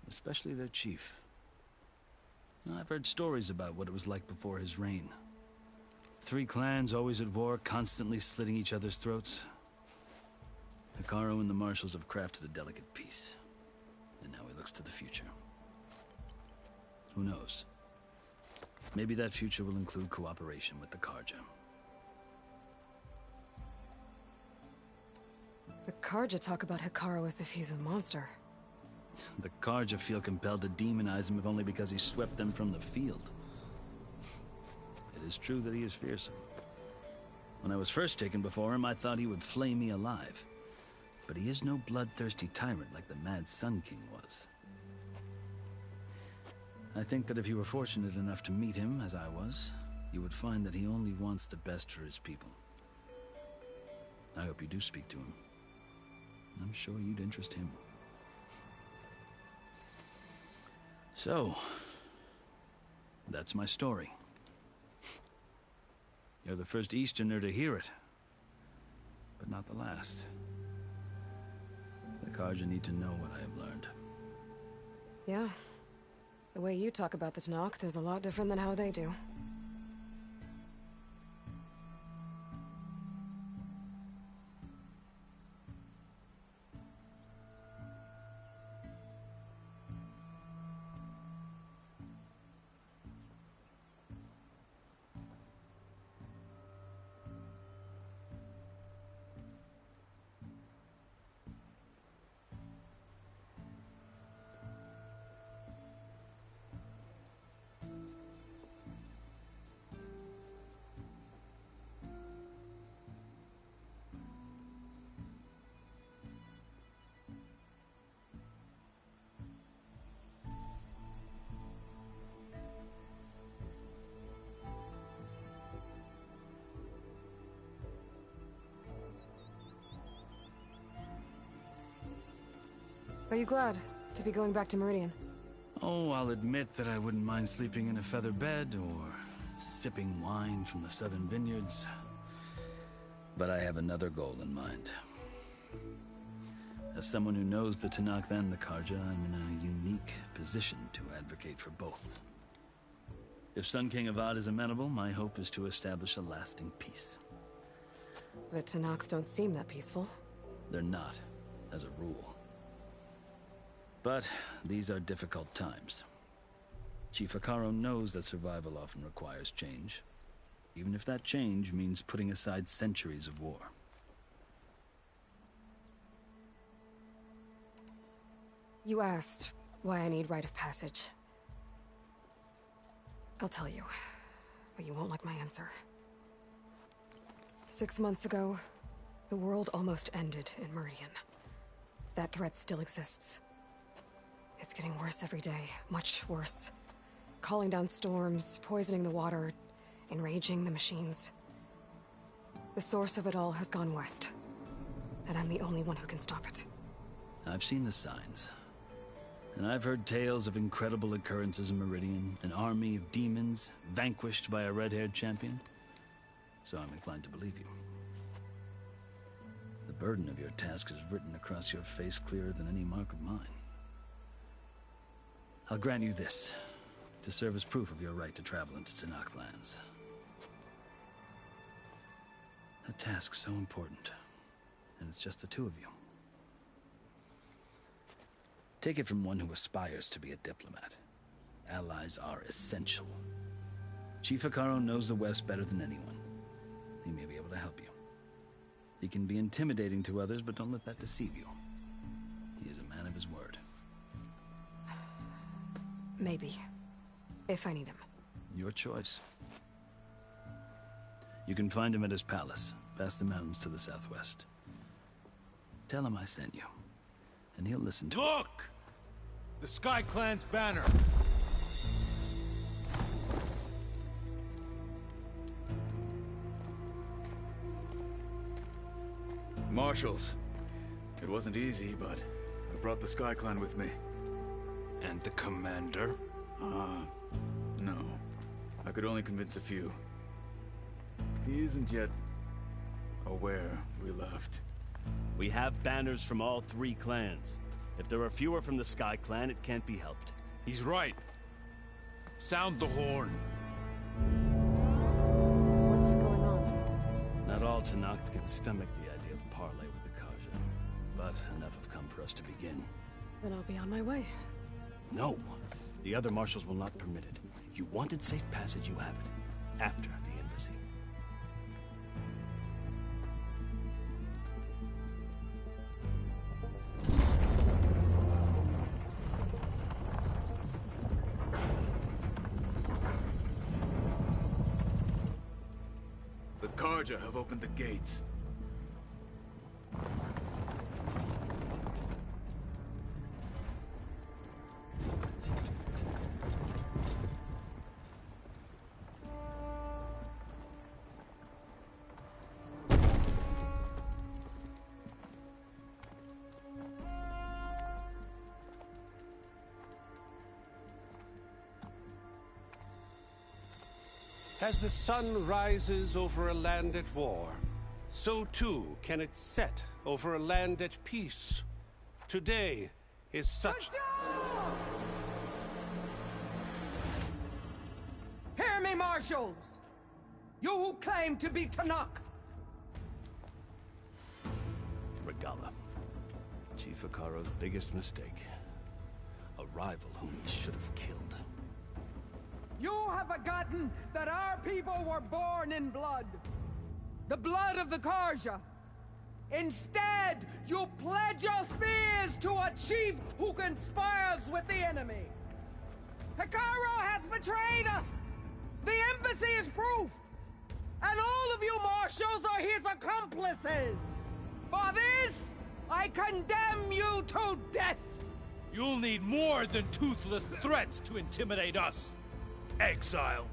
Especially their chief. I've heard stories about what it was like before his reign. 3 clans always at war, constantly slitting each other's throats. Hekarro and the marshals have crafted a delicate peace. And now he looks to the future. Who knows? Maybe that future will include cooperation with the Carja. The Carja talk about Hekarro as if he's a monster. The Carja feel compelled to demonize him if only because he swept them from the field. It is true that he is fearsome. When I was first taken before him, I thought he would flay me alive. But he is no bloodthirsty tyrant like the Mad Sun King was. I think that if you were fortunate enough to meet him, as I was, you would find that he only wants the best for his people. I hope you do speak to him. I'm sure you'd interest him. So, that's my story. You're the first Easterner to hear it, but not the last. The Carja need to know what I have learned. Yeah. The way you talk about the Tenakth is a lot different than how they do. Are you glad to be going back to Meridian? Oh, I'll admit that I wouldn't mind sleeping in a feather bed or sipping wine from the southern vineyards. But I have another goal in mind. As someone who knows the Tenakth and the Carja, I'm in a unique position to advocate for both. If Sun King Avad is amenable, my hope is to establish a lasting peace. The Tenakth don't seem that peaceful. They're not, as a rule. But these are difficult times. Chief Hekarro knows that survival often requires change, even if that change means putting aside centuries of war. You asked why I need rite of passage. I'll tell you, but you won't like my answer. 6 months ago, the world almost ended in Meridian. That threat still exists. It's getting worse every day, much worse. Calling down storms, poisoning the water, enraging the machines. The source of it all has gone west, and I'm the only one who can stop it. I've seen the signs. And I've heard tales of incredible occurrences in Meridian, an army of demons vanquished by a red-haired champion. So I'm inclined to believe you. The burden of your task is written across your face clearer than any mark of mine. I'll grant you this, to serve as proof of your right to travel into Tenakth lands. A task so important, and it's just the two of you. Take it from one who aspires to be a diplomat. Allies are essential. Chief Hekarro knows the West better than anyone. He may be able to help you. He can be intimidating to others, but don't let that deceive you. He is a man of his word. Maybe. If I need him. Your choice. You can find him at his palace, past the mountains to the southwest. Tell him I sent you, and he'll listen to Look! The Sky Clan's banner! Marshals. It wasn't easy, but I brought the Sky Clan with me. And the commander? No. I could only convince a few. He isn't yet aware we left. We have banners from all 3 clans. If there are fewer from the Sky Clan, it can't be helped. He's right. Sound the horn. What's going on? Not all Tenakth can stomach the idea of parley with the Carja, but enough have come for us to begin. Then I'll be on my way. No. The other marshals will not permit it. You wanted safe passage, you have it. After the embassy. The Carja have opened the gates. As the sun rises over a land at war, so too can it set over a land at peace. Today is such... Hear me, marshals! You who claim to be Tenakth! Regalla. Chief Hekarro's biggest mistake. A rival whom he should have killed. You have forgotten that our people were born in blood. The blood of the Carja. Instead, you pledge your spears to a chief who conspires with the enemy. Hekarro has betrayed us. The embassy is proof. And all of you marshals are his accomplices. For this, I condemn you to death. You'll need more than toothless threats to intimidate us. Exile.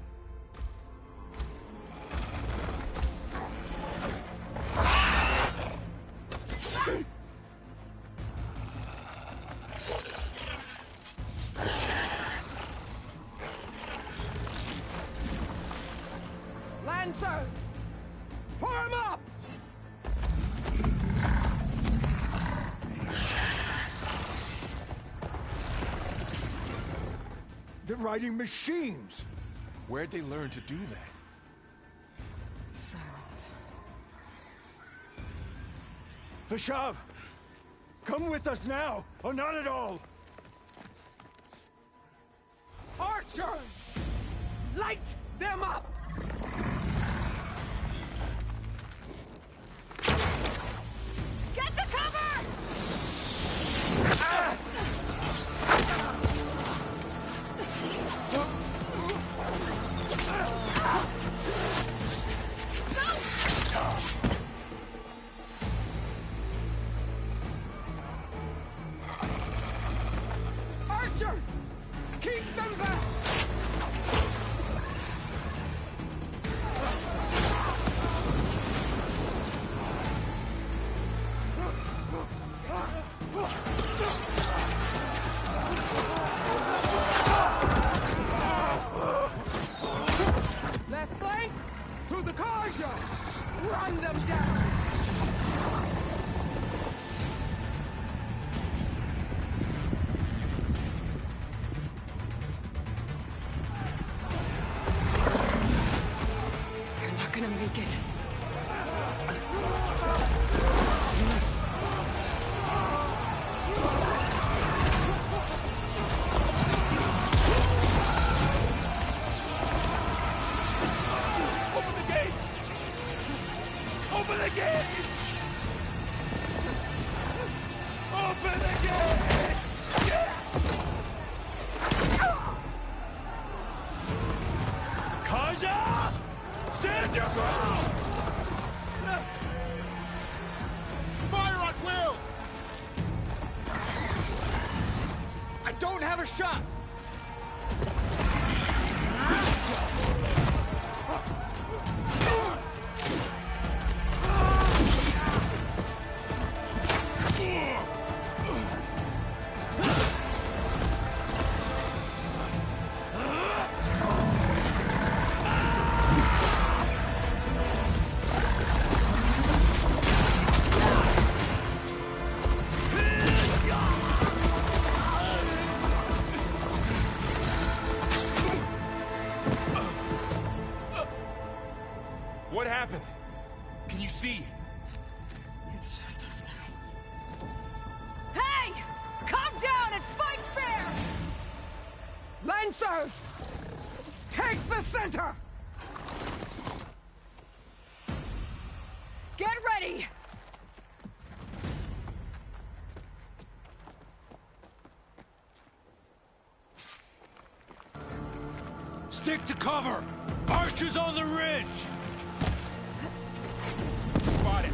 Lancers, form up! They're riding machines! Where'd they learn to do that? Silence. Vashav! Come with us now, or not at all! Archers! Light them up! Get to cover! Ah! No! archers! Keep them back! Left flank! To the Karja! Run them down! They're not gonna make it. Open the gates! Open the gates! Open the gates! Karja! Stand your ground! Fire at will! I don't have a shot! What happened? Can you see? It's just us now. Hey! Calm down and fight fair! Lancers! Take the center! Get ready! Stick to cover! Archers on the ridge! Spot it!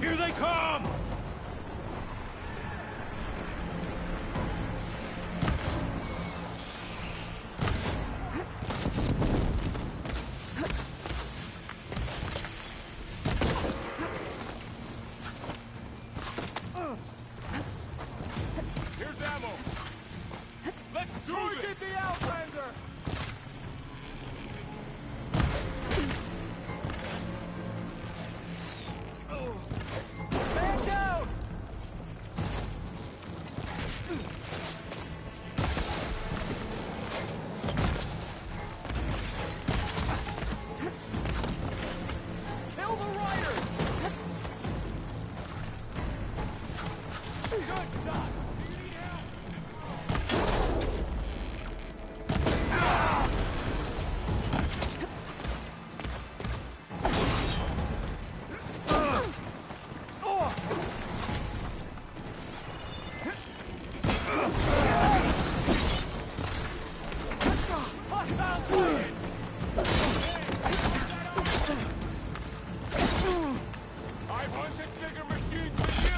Here they come! Here's ammo! Let's do this! Get the Outlander! Man down! Kill the rider! Good shot! Do you need help? I want a bigger machine than you!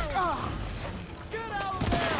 Get out of there!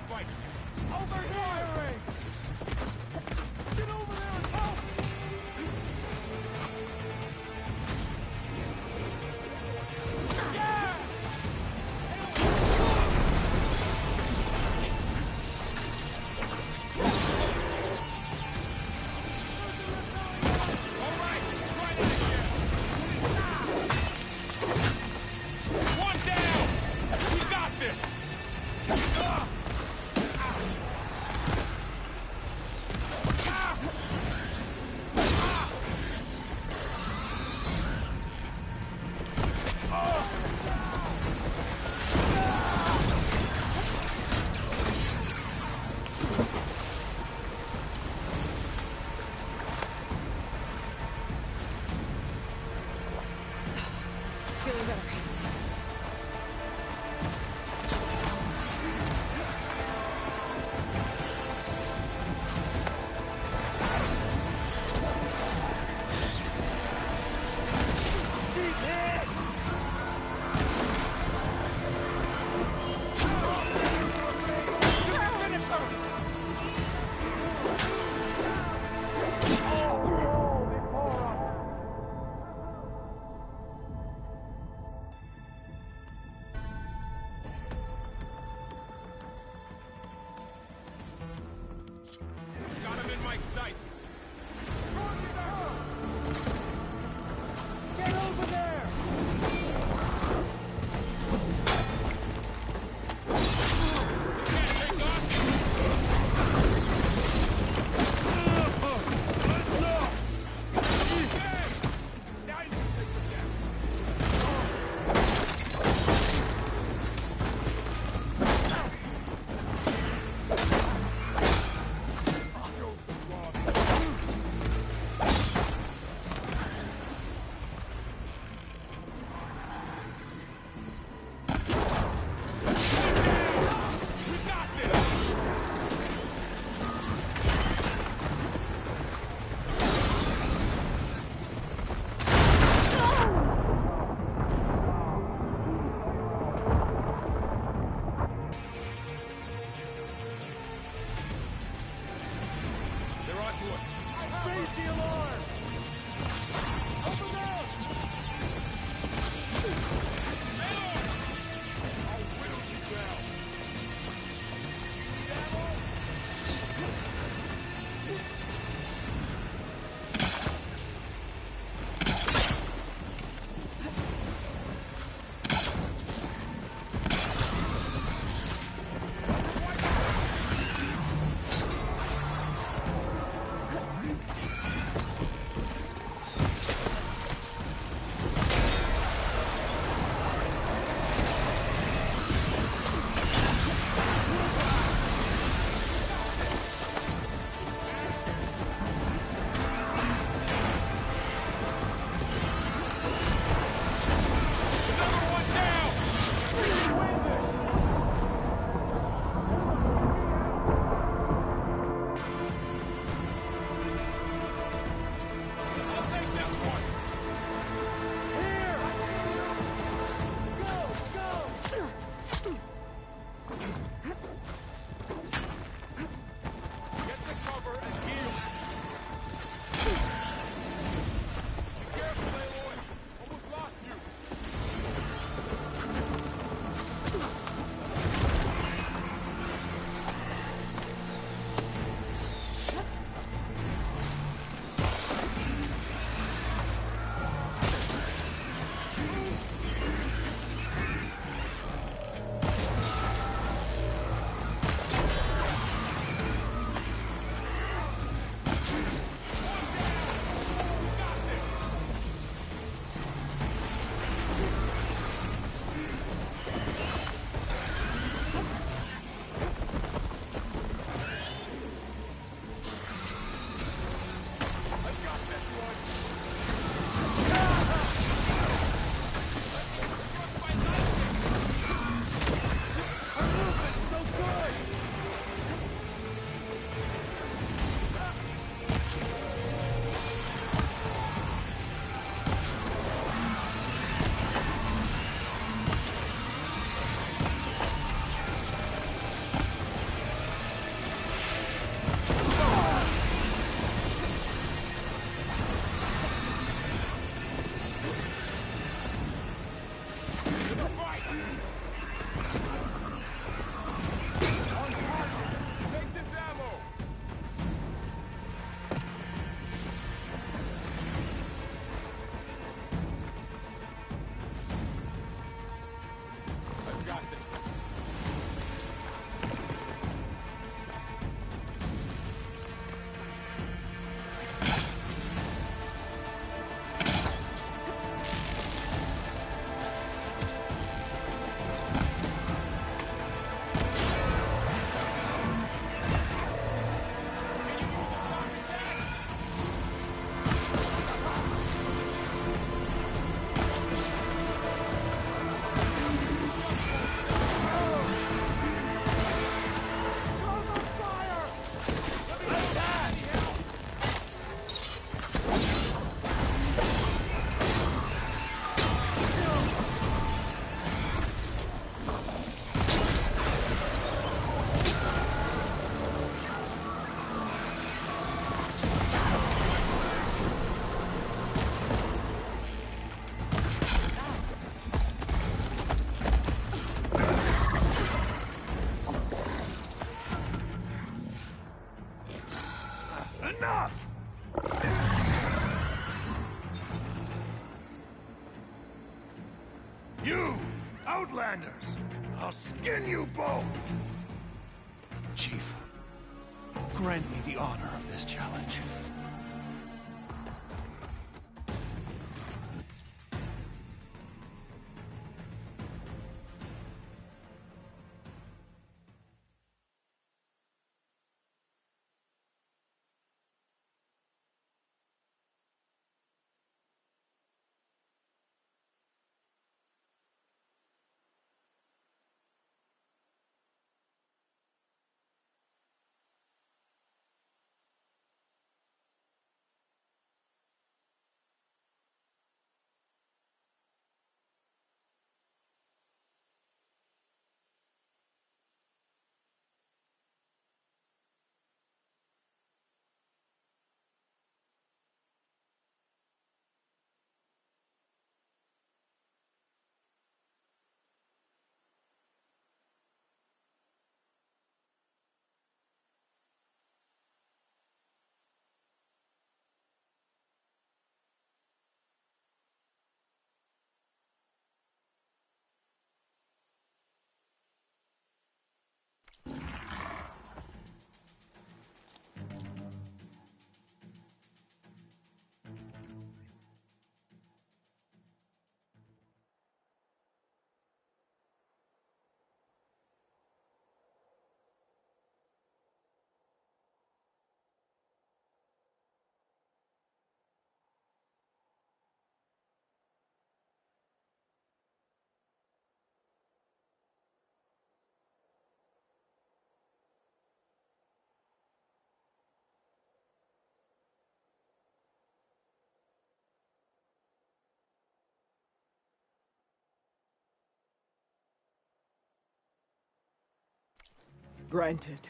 fight. Overfiring! Get over there and help! Yeah! All right, right out here. One down. We got this. Enough! You, Outlanders! I'll skin you both! Chief, grant me the honor of this challenge. Granted.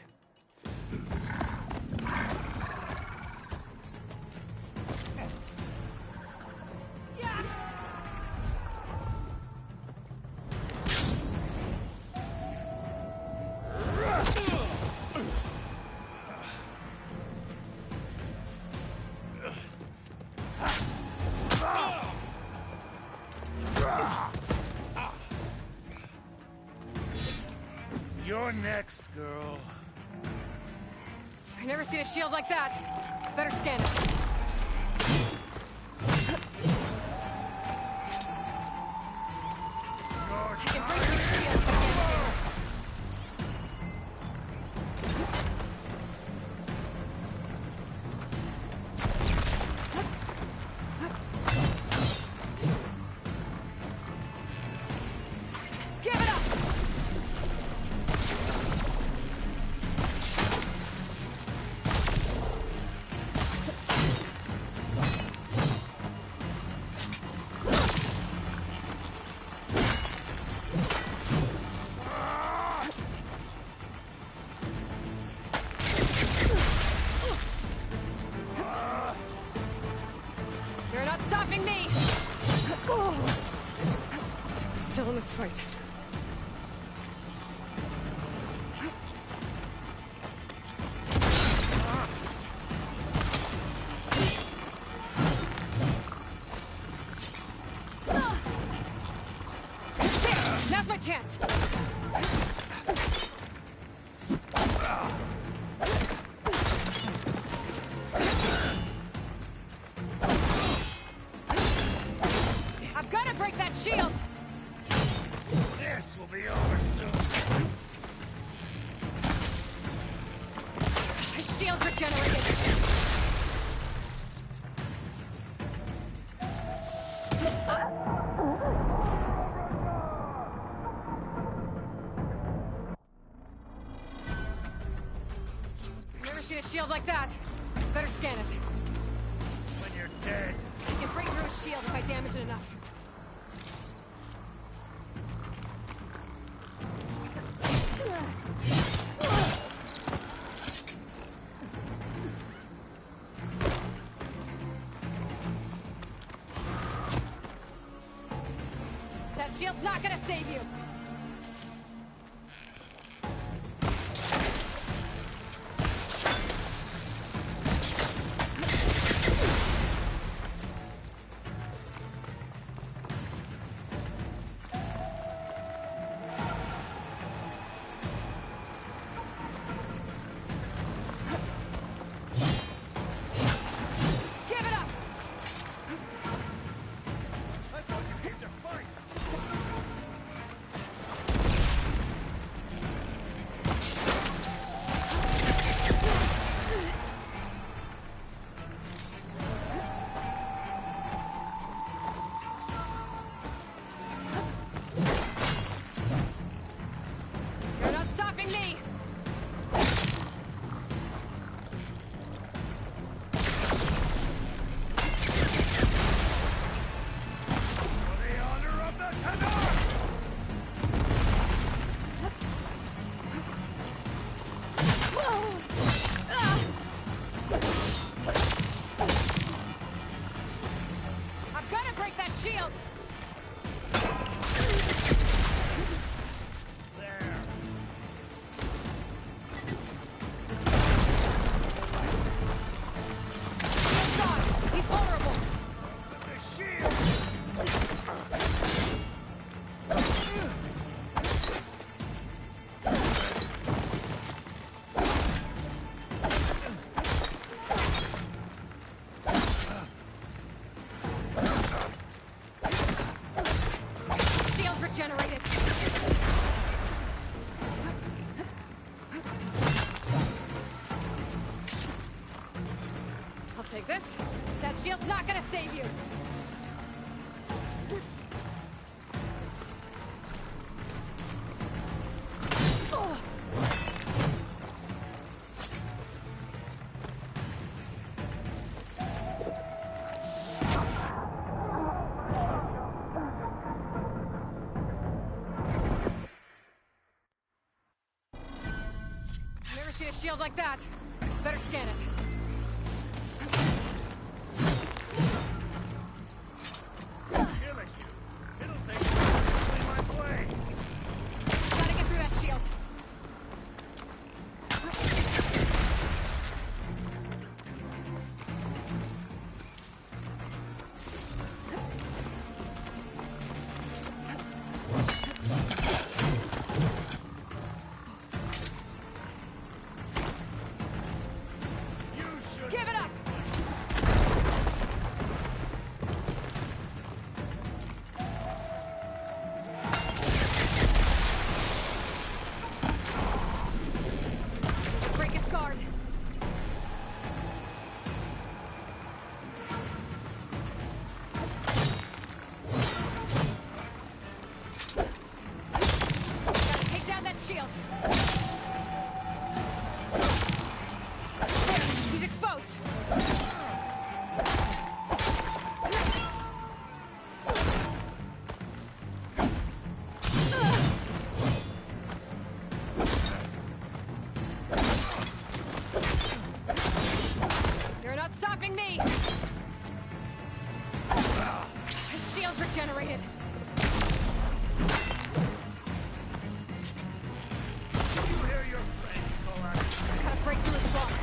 You're next, girl. I've never seen a shield like that. Better scan it. I can break through the shield if I can't do it. Still in this fight. There! Now's my chance! I've got to break that shield! This will be over soon. My shields are generated. Never seen a shield like that. Better scan it. When you're dead. I can break through a shield if I damage it enough. That shield's not gonna save you! take this. That shield's not gonna save you. Never seen a shield like that. Better scan it. Gotta get through that shield. Give it up! Break its guard. Gotta take down that shield. There, he's exposed. You're not stopping me! His shield's regenerated. You hear your friend call out. Gotta break through his block.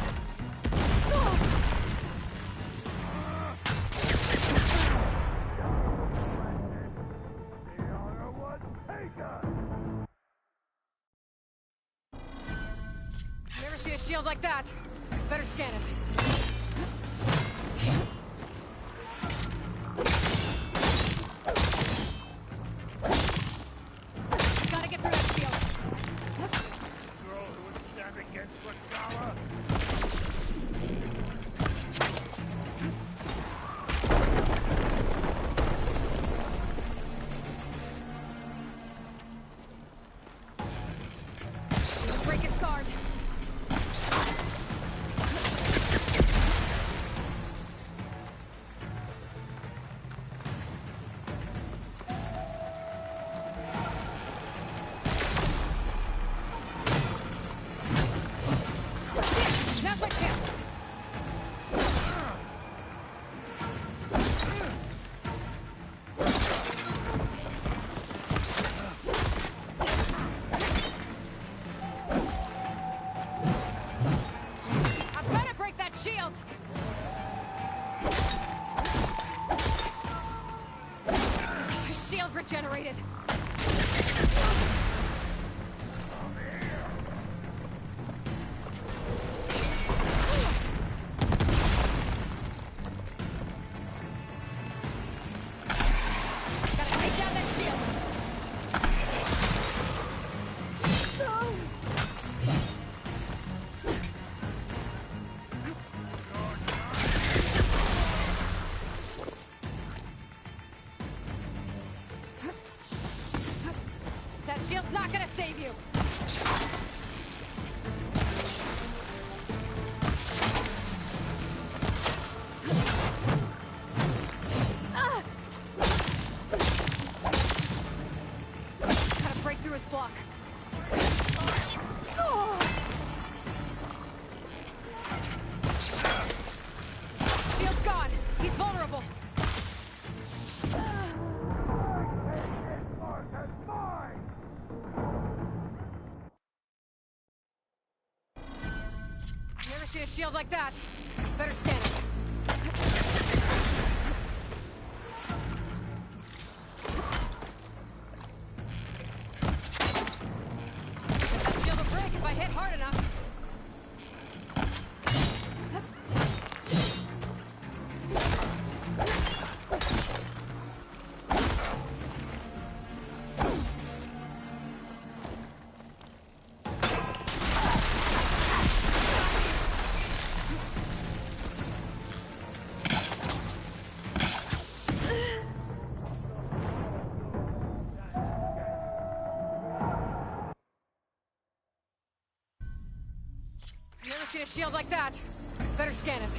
Never seen a shield like that. Better scan it. Gotta get through that shield. Girl who would stand against Regala. Break his guard. Now's my chance. I better break that shield. His shield's regenerated. Gotta take down that shield. That shield's not gonna save you. Ah! Gotta break through his block. Oh! Shield's gone. He's vulnerable. Never seen a shield like that. Better scan it. That shield will break if I hit hard enough. Never seen a shield like that. Better scan it.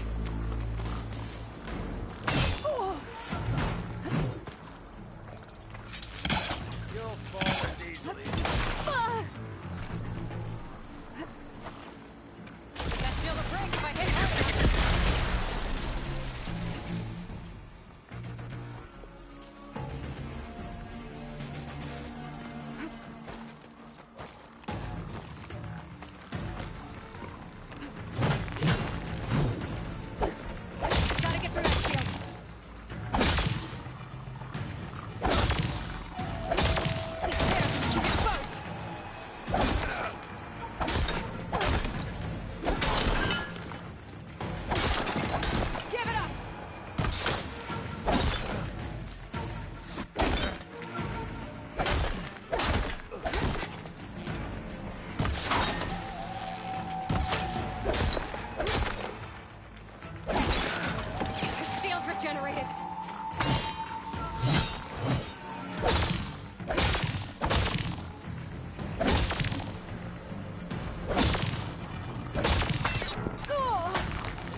You'll fall as easily. That shield will break if I hit hard enough. Gotta get through that shield. Generated.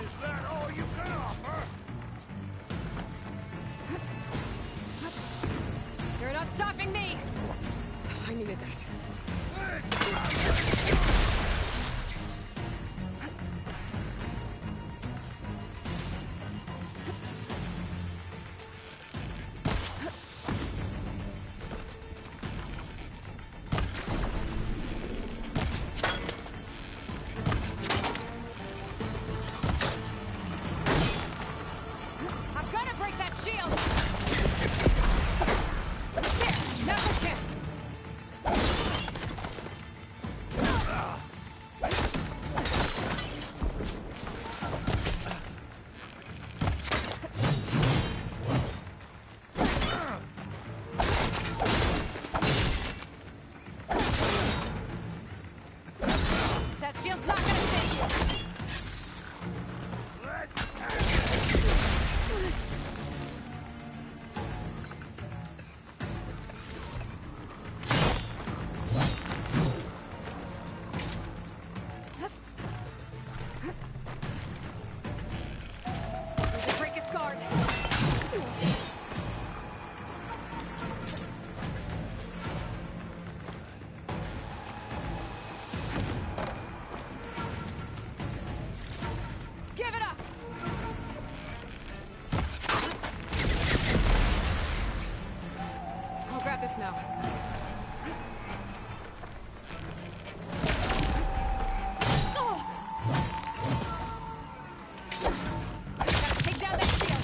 Is that all you can offer? You're not stopping me. I needed that. I'm gonna break that shield! There! Now's the chance! That shield's not gonna save you! Need to break his guard. Give it up! I'll grab this now. Gotta take down that shield.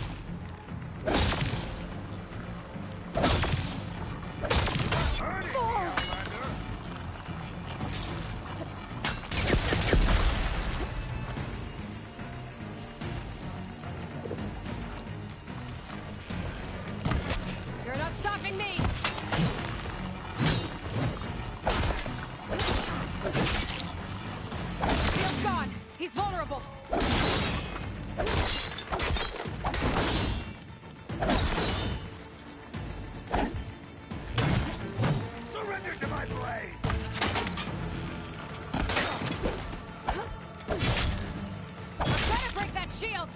You're not stopping me! Shield's gone! He's vulnerable! Surrender to my blade! I'm gonna break that shield!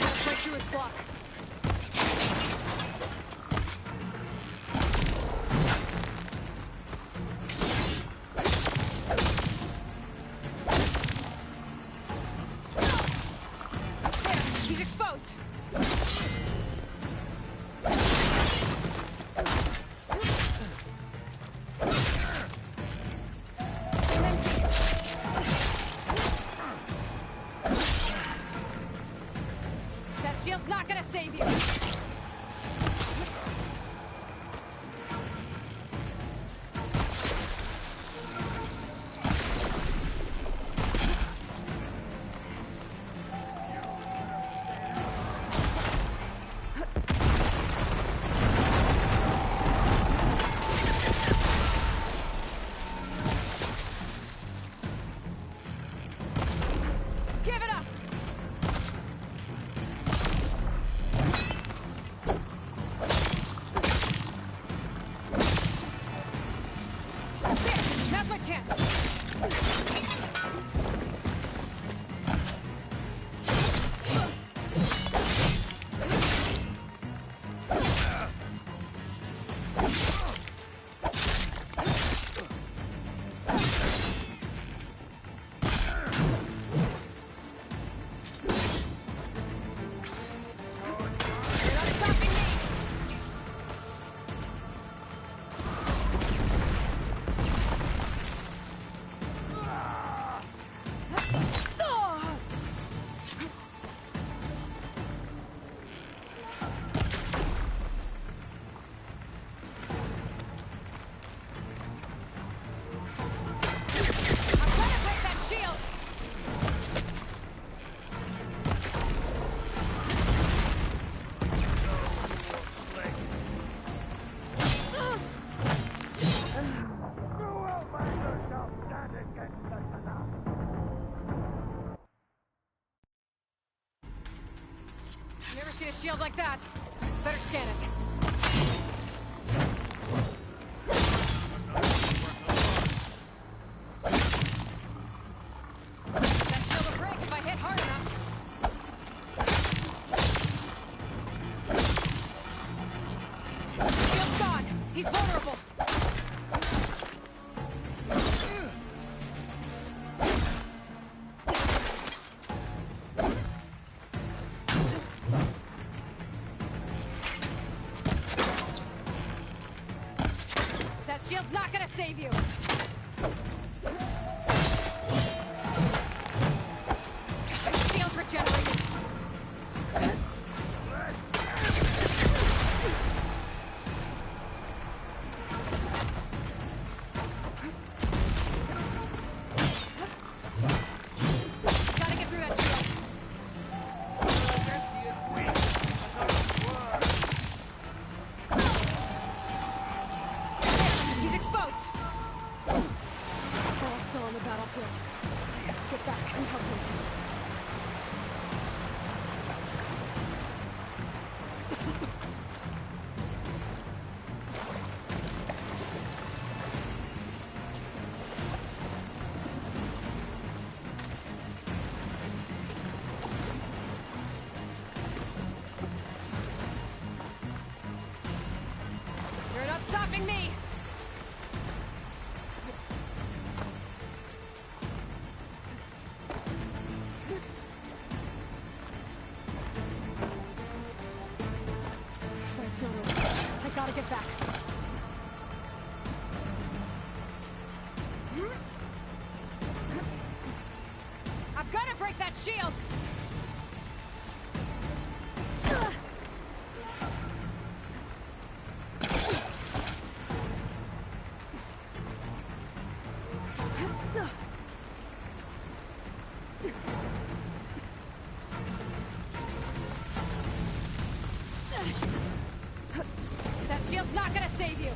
Gotta break through his block. There, he's exposed. That shield's not gonna save you. shield like that. Better scan it. That shield will break if I hit hard enough. Shield's gone. He's vulnerable. That shield's not gonna save you. Shield's regenerated. Gotta get through that shield. He's exposed. They're all still on the battlefield. Let's get back and help him. You're not stopping me! This fight's not over. I gotta get back. I've gotta break that shield! That shield's not gonna save you!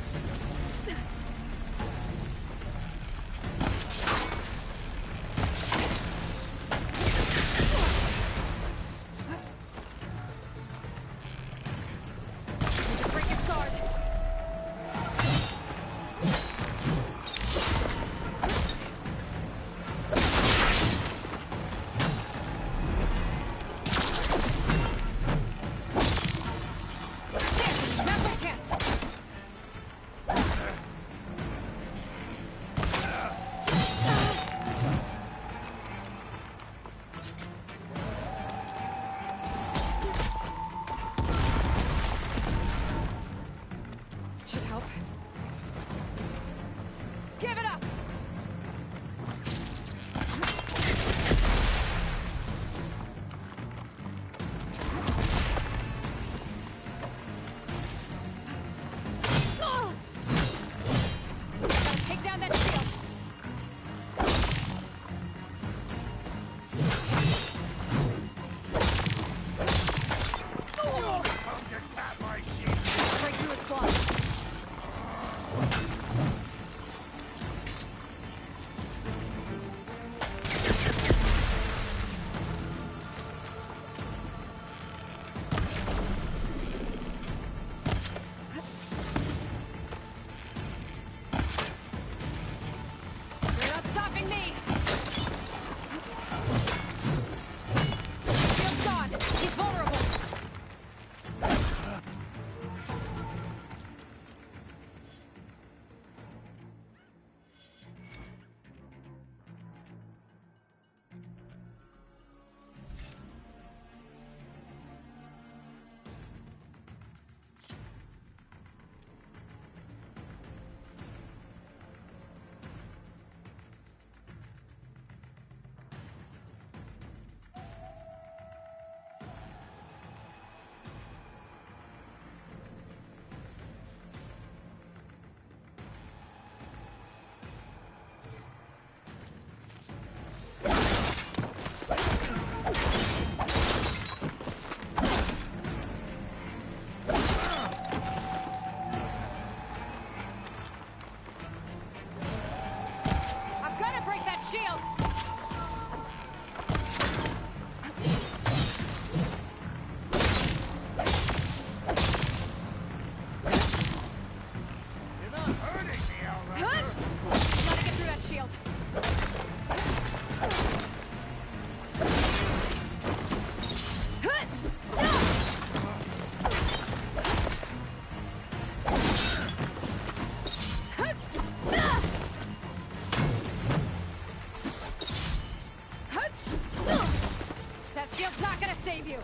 That's not gonna save you!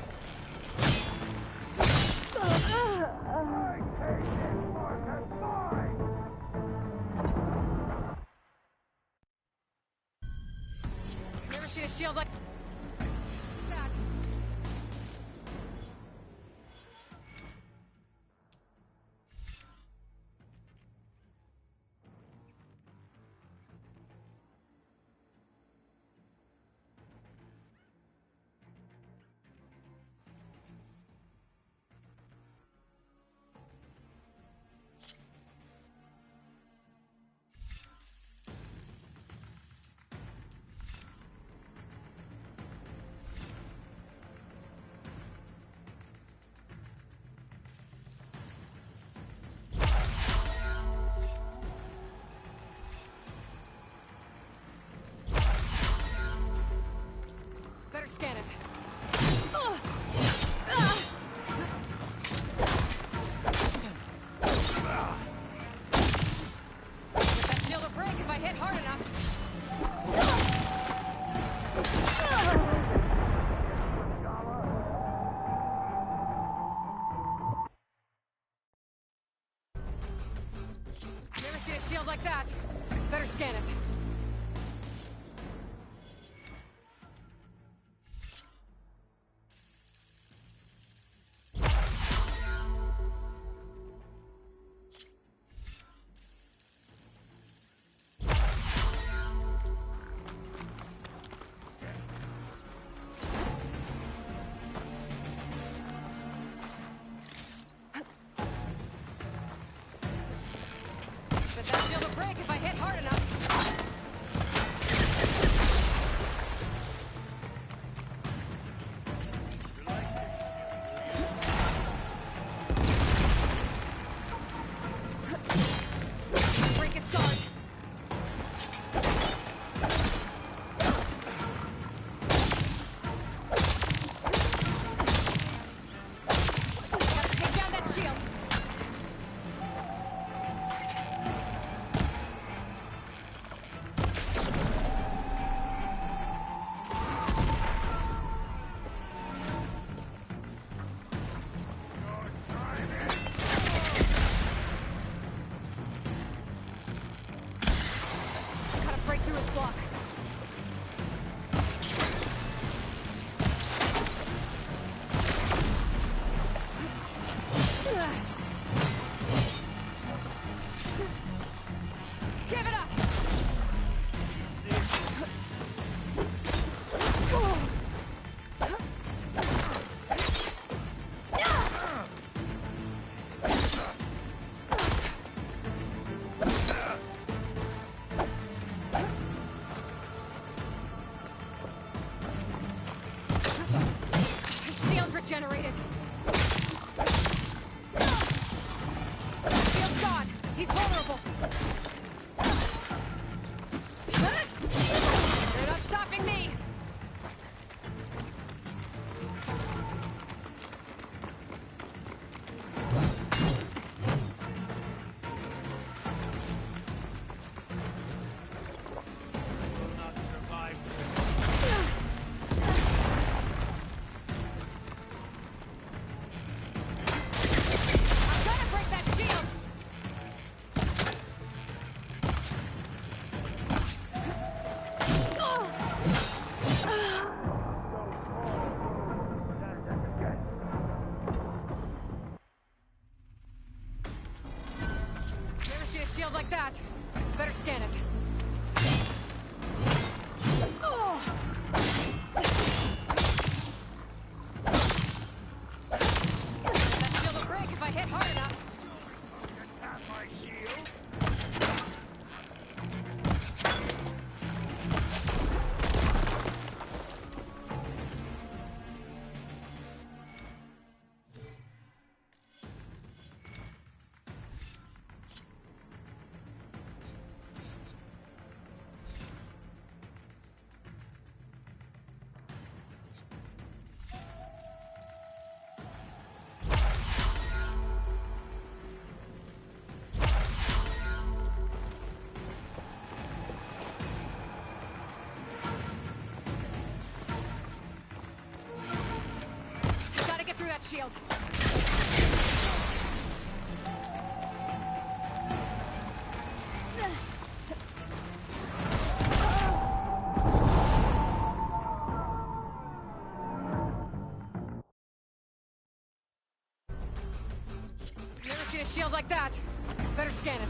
You ever seen a shield like that? Better scan it. Get that shield to break if I hit hard enough. Never seen a shield like that. Better scan it. But that shield will break if I hit hard enough. Break its guard. Gotta take down that shield. Gotta break through its block. Give it up! His shield's regenerated. Shield's gone. He's vulnerable. You're not stopping me. I'm gonna break that shield. Never seen a shield like that. Better scan it. That shield will break if I hit hard enough. shield. Never seen a shield like that. Better scan it.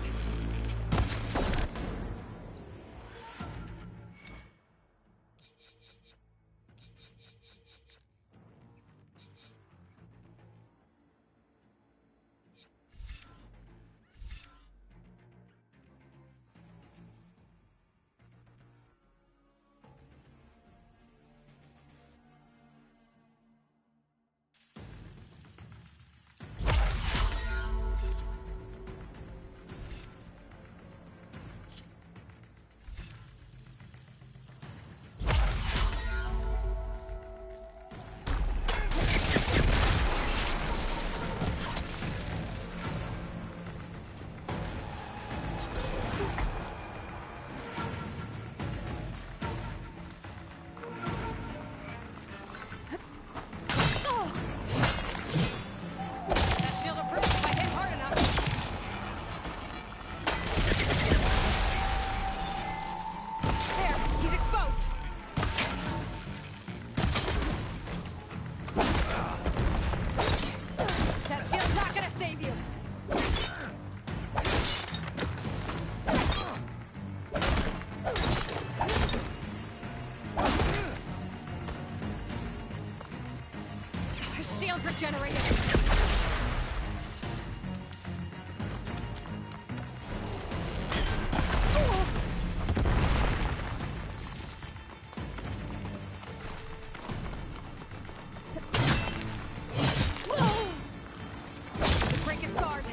Shields regenerated. Break his guard.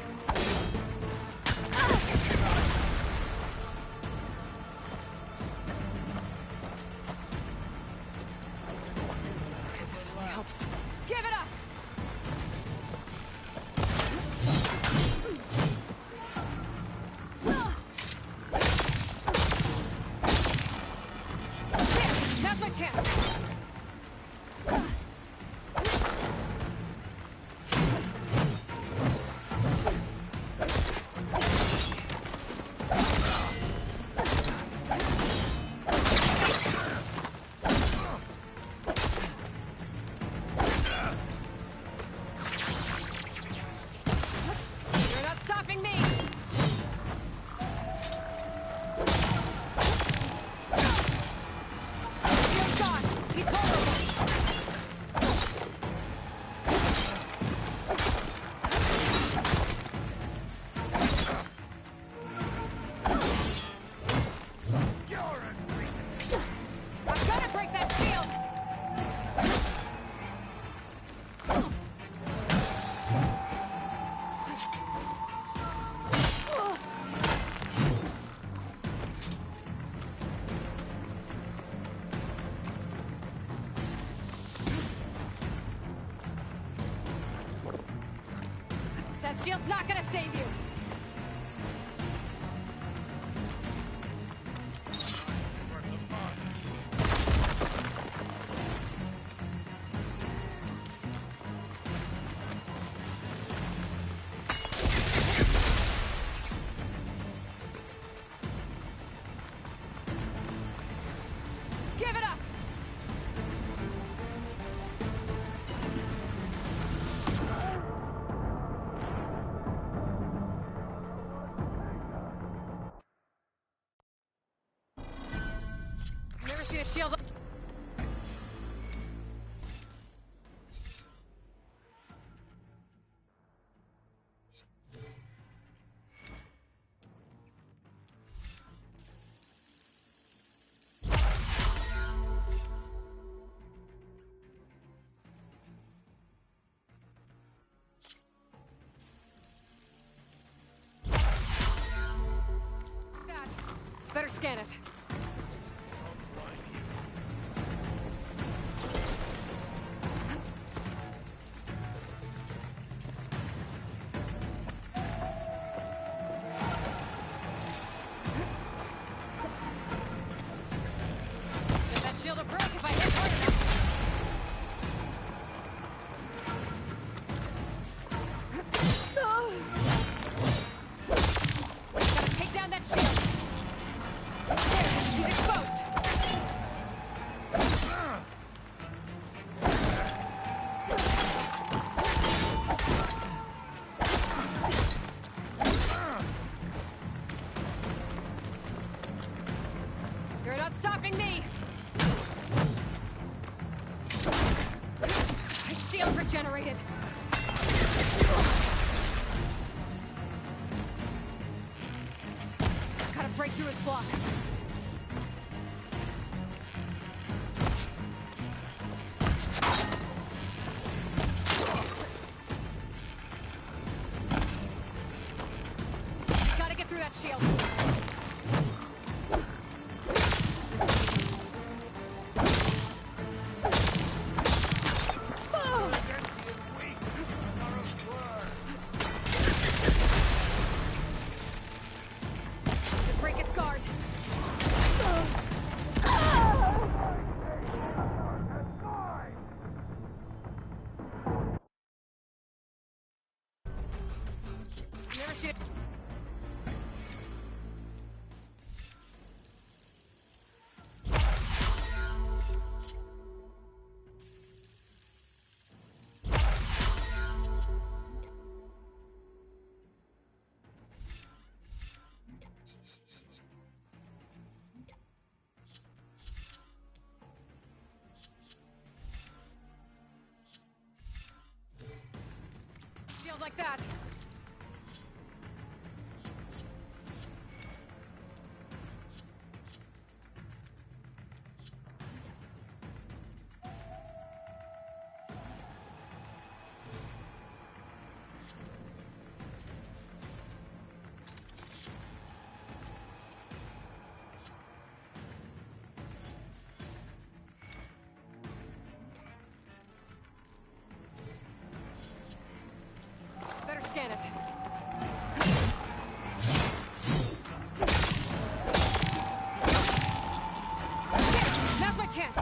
Helps. Give it up! That's my chance. You're not stopping me. Shield's gone. He's vulnerable. I'm gonna break that shield. That shield's not gonna save you. Give it up! Never seen a shield. That. Better scan it. Get that shield will break if I hit hard enough. shield regenerated. Gotta break through his block. Gotta get through that shield. Break its guard. Never seen it. Shield like that. Better scan it. Now's my chance.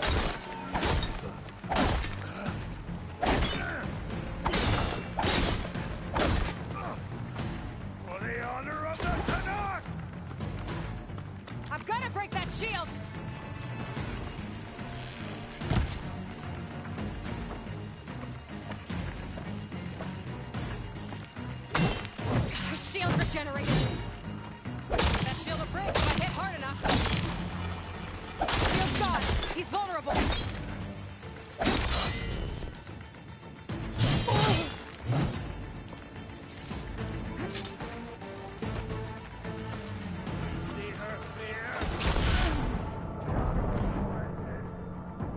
For the honor of the Tanakh! I've gotta break that shield. The shield regenerated. That shield will break if I hit hard enough. Shield's gone. He's vulnerable. See her fear?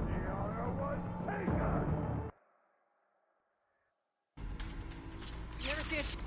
The honor was taken! You ever see a shield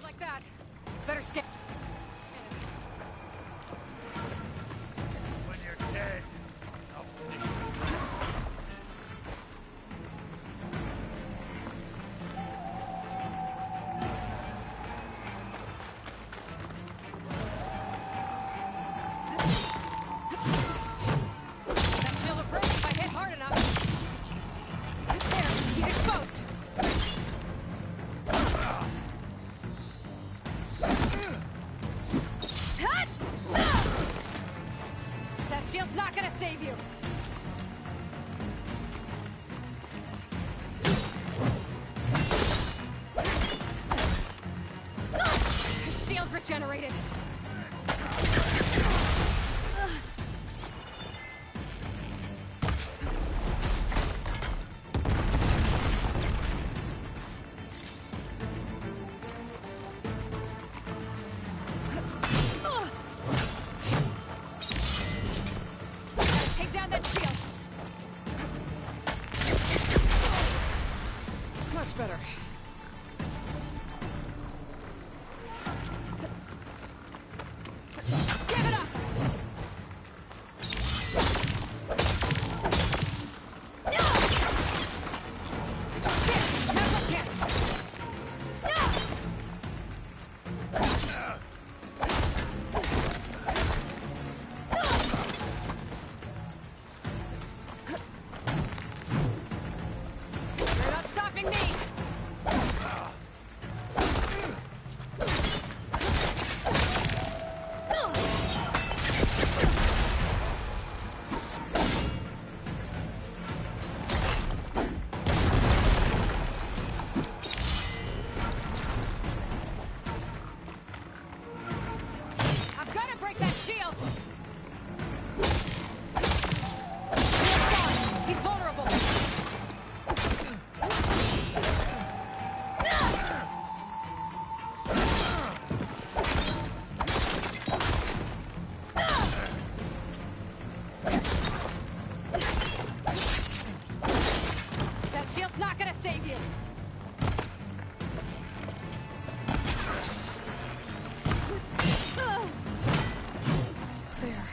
like that? Better scan. When you're dead, I'll finish you. That shield will break if I hit hard enough. There, he's exposed. Hut! That shield's not gonna save you. The shield's regenerated. Gotta take down that shield. Much better. Give it up! save you! There.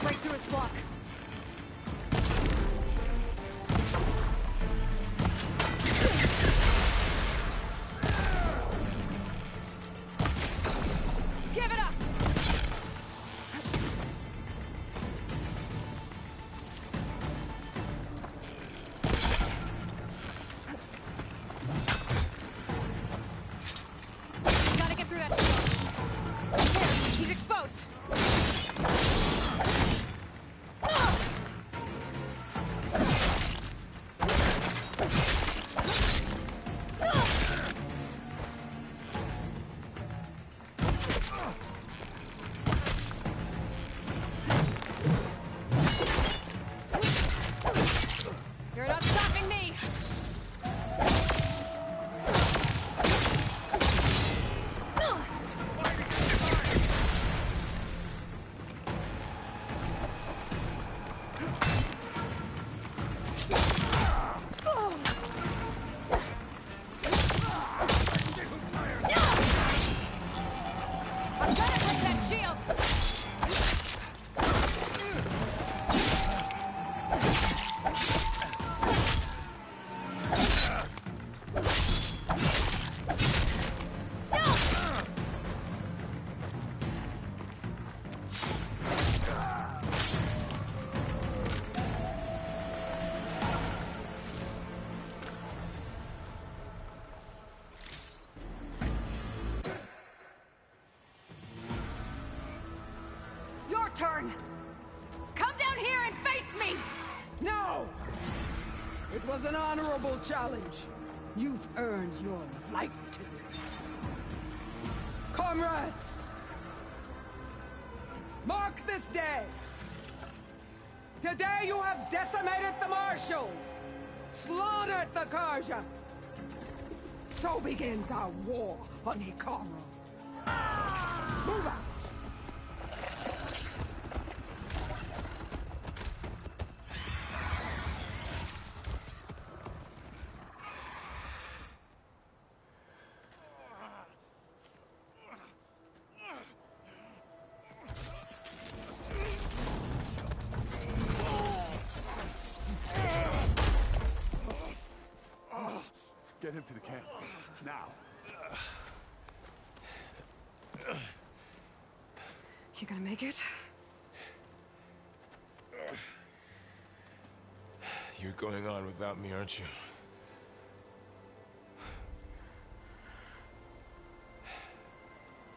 Break through its block. Give it up! Gotta get through that shield. Here, he's exposed. You're not stopping me! I'm trying to break that shield! Your turn! Come down here and face me! No! It was an honorable challenge. You've earned your life today. Comrades! Mark this day! Today you have decimated the Marshals! Slaughtered the Karja! So begins our war on Hikaru. Move out! Get him to the camp. Now. You gonna make it? You're going on without me, aren't you?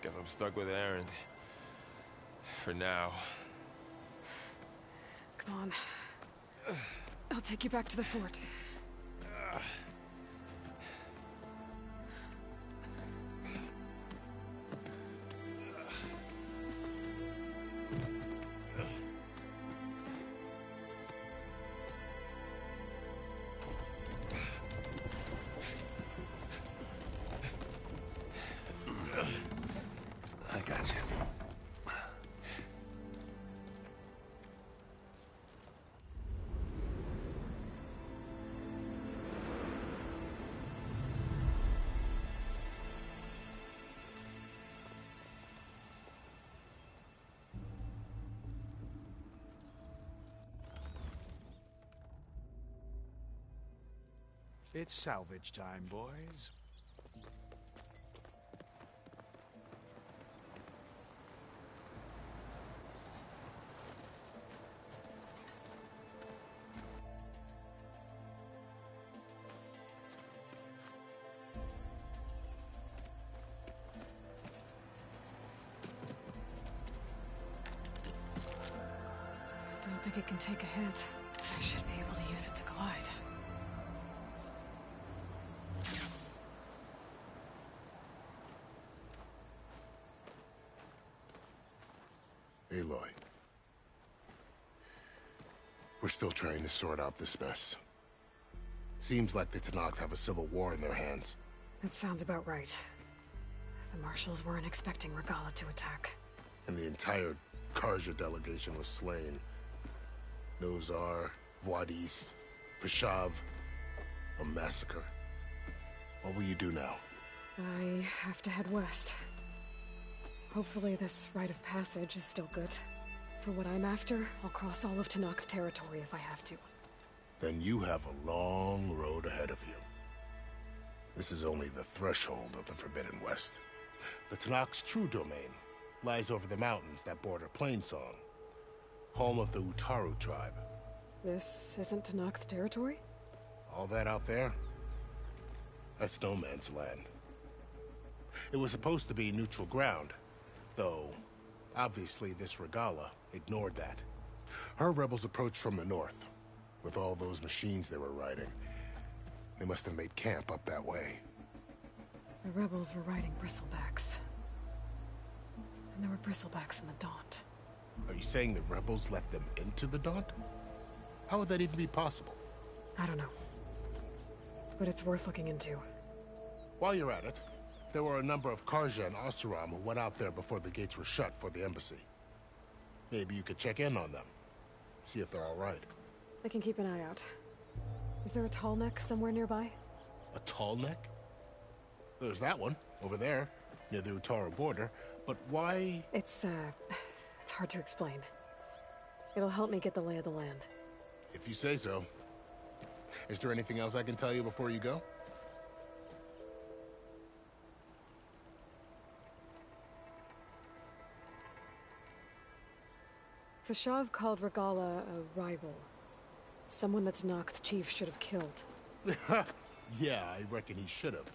Guess I'm stuck with Aaron. For now. Come on. I'll take you back to the fort. I got you. It's salvage time, boys. Don't think it can take a hit. I should be able to use it to glide. Aloy. We're still trying to sort out this mess. Seems like the Tenakth have a civil war in their hands. That sounds about right. The Marshals weren't expecting Regalla to attack. And the entire Karja delegation was slain. Nozar, Vuadis, Vishav. A massacre. What will you do now? I have to head west. Hopefully this rite of passage is still good. For what I'm after, I'll cross all of Tenakth territory if I have to. Then you have a long road ahead of you. This is only the threshold of the Forbidden West. The Tenakth's true domain lies over the mountains that border Plainsong, home of the Utaru tribe. This isn't Tenakth territory? All that out there? That's no man's land. It was supposed to be neutral ground, though obviously this Regalla ignored that. Her rebels approached from the north, with all those machines they were riding. They must have made camp up that way. The rebels were riding bristlebacks. And there were bristlebacks in the Daunt. Are you saying the rebels let them into the Daunt? How would that even be possible? I don't know. But it's worth looking into. While you're at it, there were a number of Karja and Oseram who went out there before the gates were shut for the embassy. Maybe you could check in on them. See if they're all right. I can keep an eye out. Is there a tall neck somewhere nearby? A tall neck? There's that one, over there, near the Utaru border. But why? It's hard to explain. It'll help me get the lay of the land. If you say so. Is there anything else I can tell you before you go? Vishav called Regalla a rival. Someone that Tenakth chief should have killed. Yeah, I reckon he should have.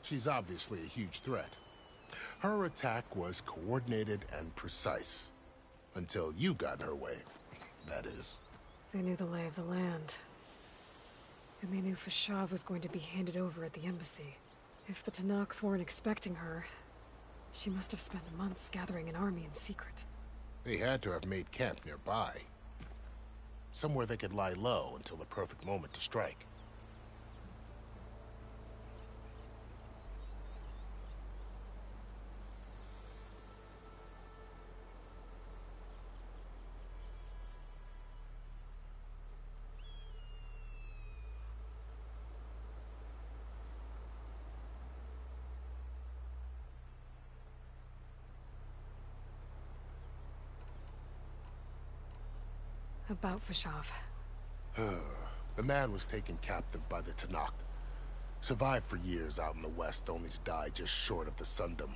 She's obviously a huge threat. Her attack was coordinated and precise. Until you got in her way, that is. They knew the lay of the land. And they knew Vishav was going to be handed over at the embassy. If the Tenakth weren't expecting her, she must have spent months gathering an army in secret. They had to have made camp nearby. Somewhere they could lie low until the perfect moment to strike. About Vishav. The man was taken captive by the Tenakth. Survived for years out in the west, only to die just short of the Sundom.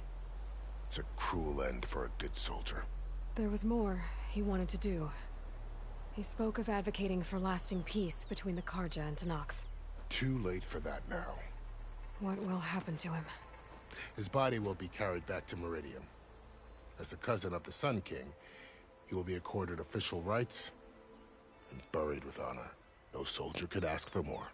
It's a cruel end for a good soldier. There was more he wanted to do. He spoke of advocating for lasting peace between the Karja and Tenakth. Too late for that now. What will happen to him? His body will be carried back to Meridian. As a cousin of the Sun King, he will be accorded official rights and buried with honor. No soldier could ask for more.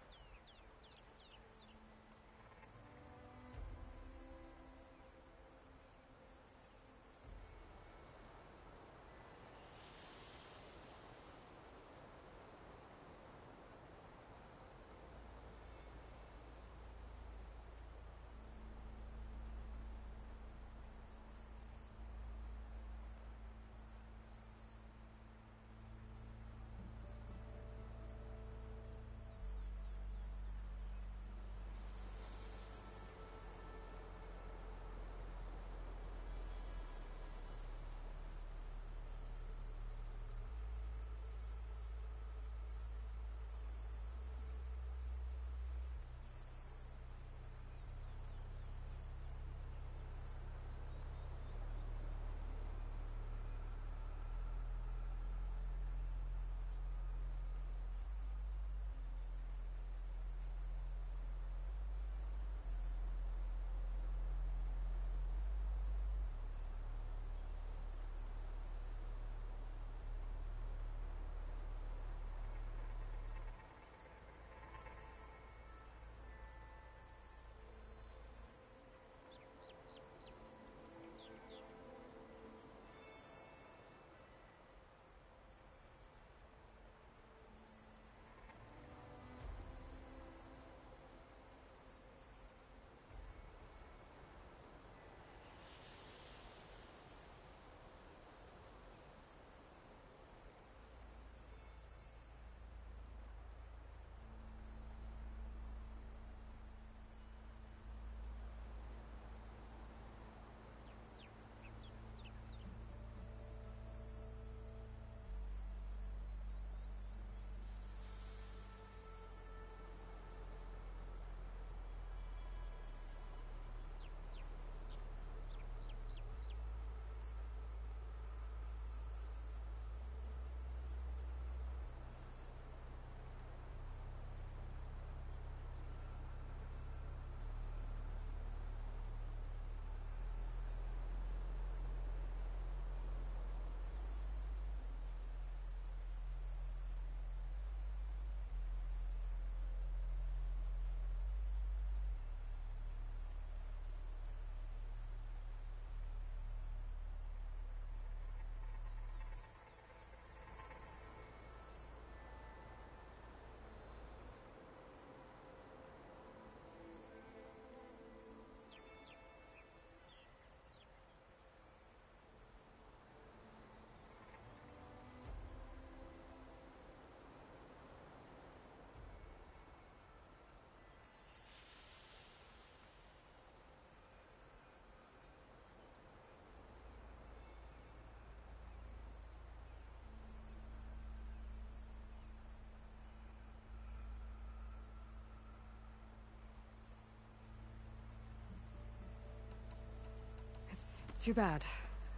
Too bad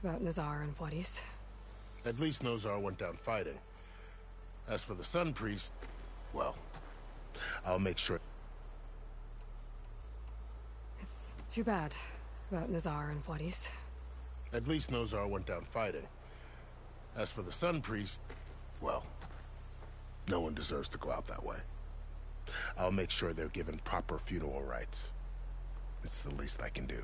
about Nazar and Wadis. At least Nozar went down fighting. As for the Sun Priest, well, I'll make sure. It's too bad about Nazar and Wadis. At least Nozar went down fighting. As for the Sun Priest, well, no one deserves to go out that way. I'll make sure they're given proper funeral rites. It's the least I can do.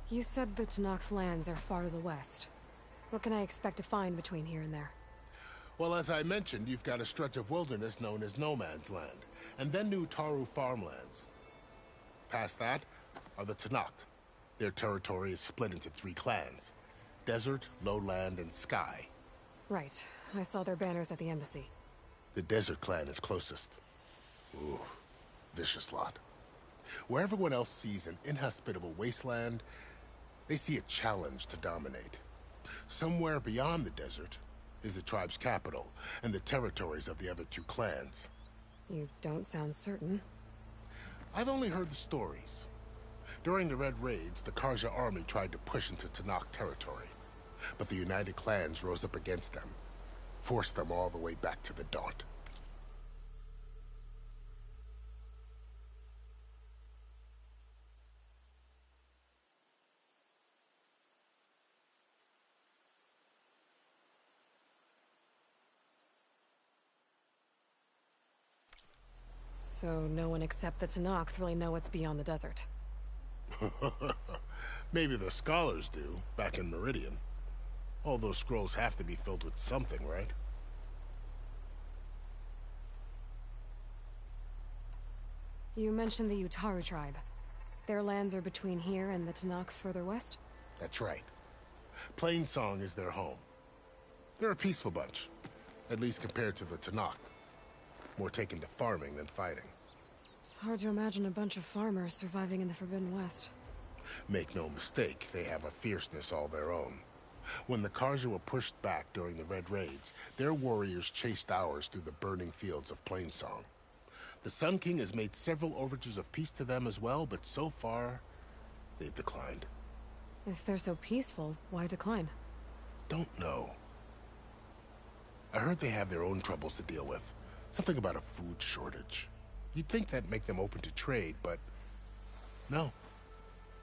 You said the Tenakth lands are far to the west. What can I expect to find between here and there? Well, as I mentioned, you've got a stretch of wilderness known as No Man's Land, and then New Taru farmlands. Past that are the Tenakth. Their territory is split into 3 clans: Desert, Lowland, and Sky. Right. I saw their banners at the embassy. The Desert clan is closest. Ooh, vicious lot. Where everyone else sees an inhospitable wasteland, they see a challenge to dominate. Somewhere beyond the desert is the tribe's capital and the territories of the other 2 clans. You don't sound certain. I've only heard the stories. During the Red Raids, the Karja army tried to push into Tenakth territory, but the United Clans rose up against them, forced them all the way back to the Daunt. So no one except the Tenakth really know what's beyond the desert. Maybe the scholars do, back in Meridian. All those scrolls have to be filled with something, right? You mentioned the Utaru tribe. Their lands are between here and the Tenakth further west? That's right. Plainsong is their home. They're a peaceful bunch, at least compared to the Tenakth. More taken to farming than fighting. It's hard to imagine a bunch of farmers surviving in the Forbidden West. Make no mistake, they have a fierceness all their own. When the Karja were pushed back during the Red Raids, their warriors chased ours through the burning fields of Plainsong. The Sun King has made several overtures of peace to them as well, but so far, they've declined. If they're so peaceful, why decline? Don't know. I heard they have their own troubles to deal with. Something about a food shortage. You'd think that'd make them open to trade, but no.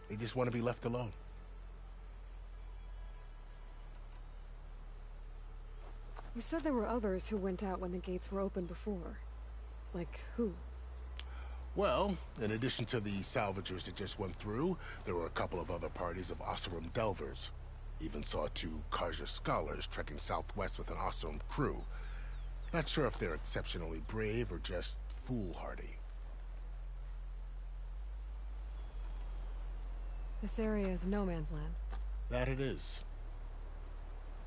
They just want to be left alone. You said there were others who went out when the gates were open before. Like who? Well, in addition to the salvagers that just went through, there were a couple of other parties of Oseram delvers. Even saw 2 Karja scholars trekking southwest with an Oseram crew. Not sure if they're exceptionally brave or just foolhardy. This area is no man's land. That it is.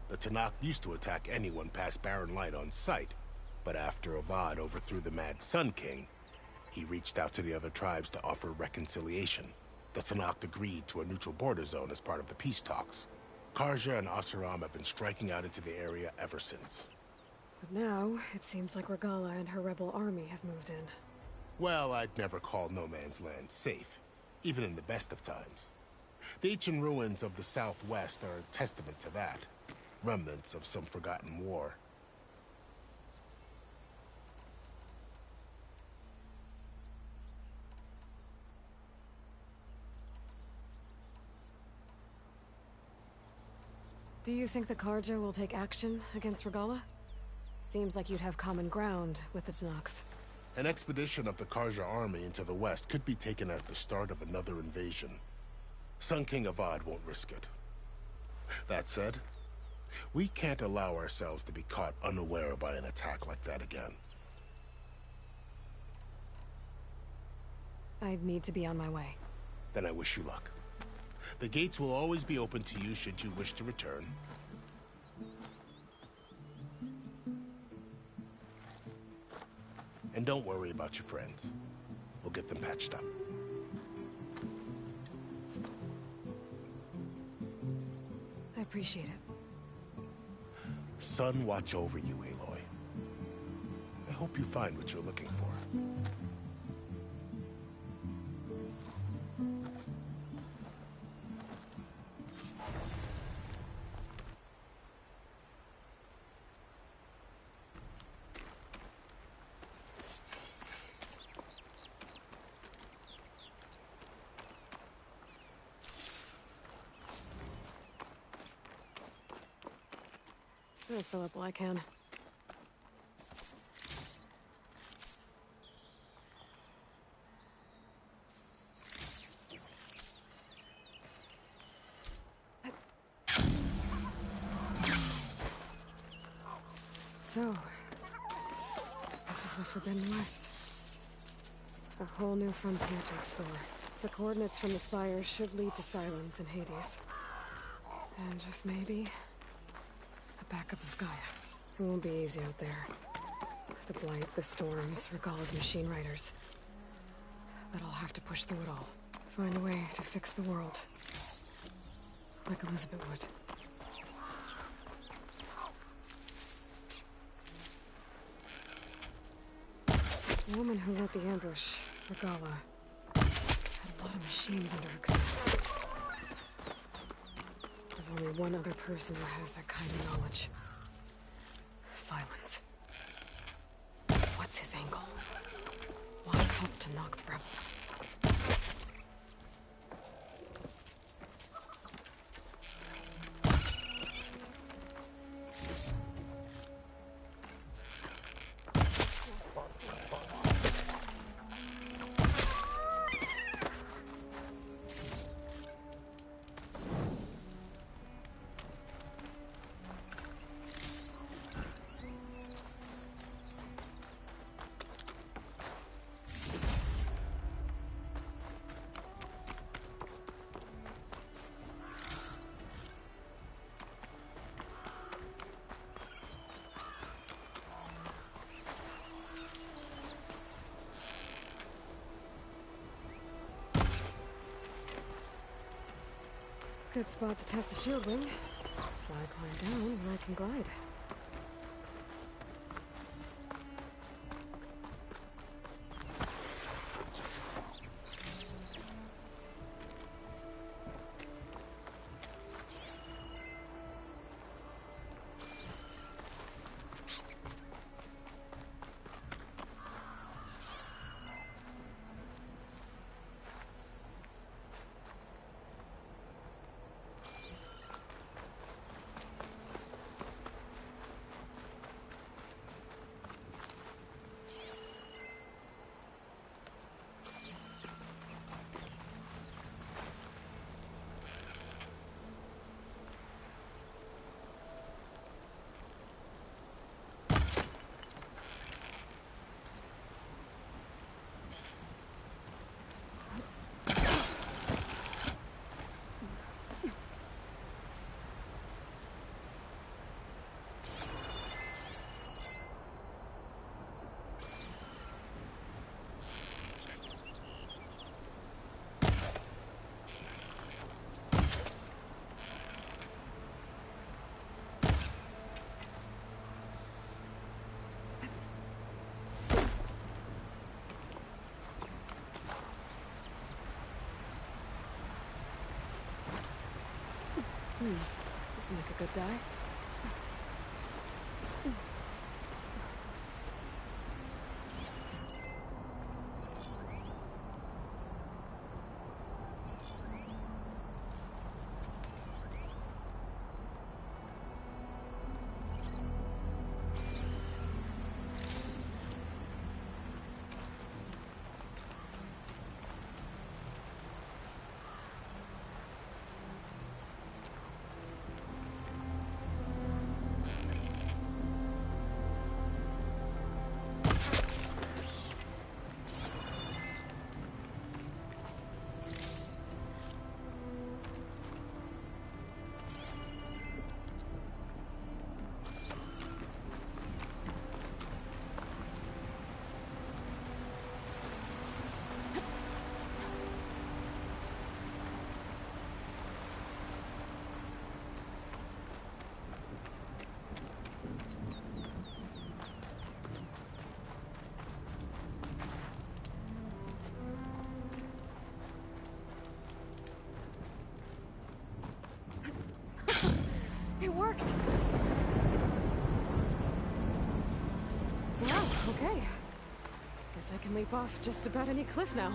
The Tenakth used to attack anyone past Barren Light on sight, but after Avad overthrew the Mad Sun King, he reached out to the other tribes to offer reconciliation. The Tenakth agreed to a neutral border zone as part of the peace talks. Karja and Oseram have been striking out into the area ever since. But now, it seems like Regalla and her rebel army have moved in. Well, I'd never call No Man's Land safe, even in the best of times. The ancient ruins of the Southwest are a testament to that. Remnants of some forgotten war. Do you think the Karja will take action against Regalla? Seems like you'd have common ground with the Tenakth. An expedition of the Karja army into the west could be taken as the start of another invasion. Sun King Avad won't risk it. That said, we can't allow ourselves to be caught unaware by an attack like that again. I need to be on my way. Then I wish you luck. The gates will always be open to you should you wish to return. And don't worry about your friends. We'll get them patched up. I appreciate it. Sun watch over you, Aloy. I hope you find what you're looking for. I'll fill up while I can. So, this is the Forbidden West. A whole new frontier to explore. The coordinates from the spire should lead to Silence and Hades. And just maybe, a backup of Gaia. It won't be easy out there. The Blight, the Storms, Regalla's machine riders. But I'll have to push through it all. Find a way to fix the world. Like Elizabeth would. The woman who led the ambush, Regalla, had a lot of machines under her command. There's only one other person who has that kind of knowledge. Silence. What's his angle? Why help to knock the rebels? Good spot to test the shield wing. Fly climb down where I can glide. This will make a good die. can leap off just about any cliff now.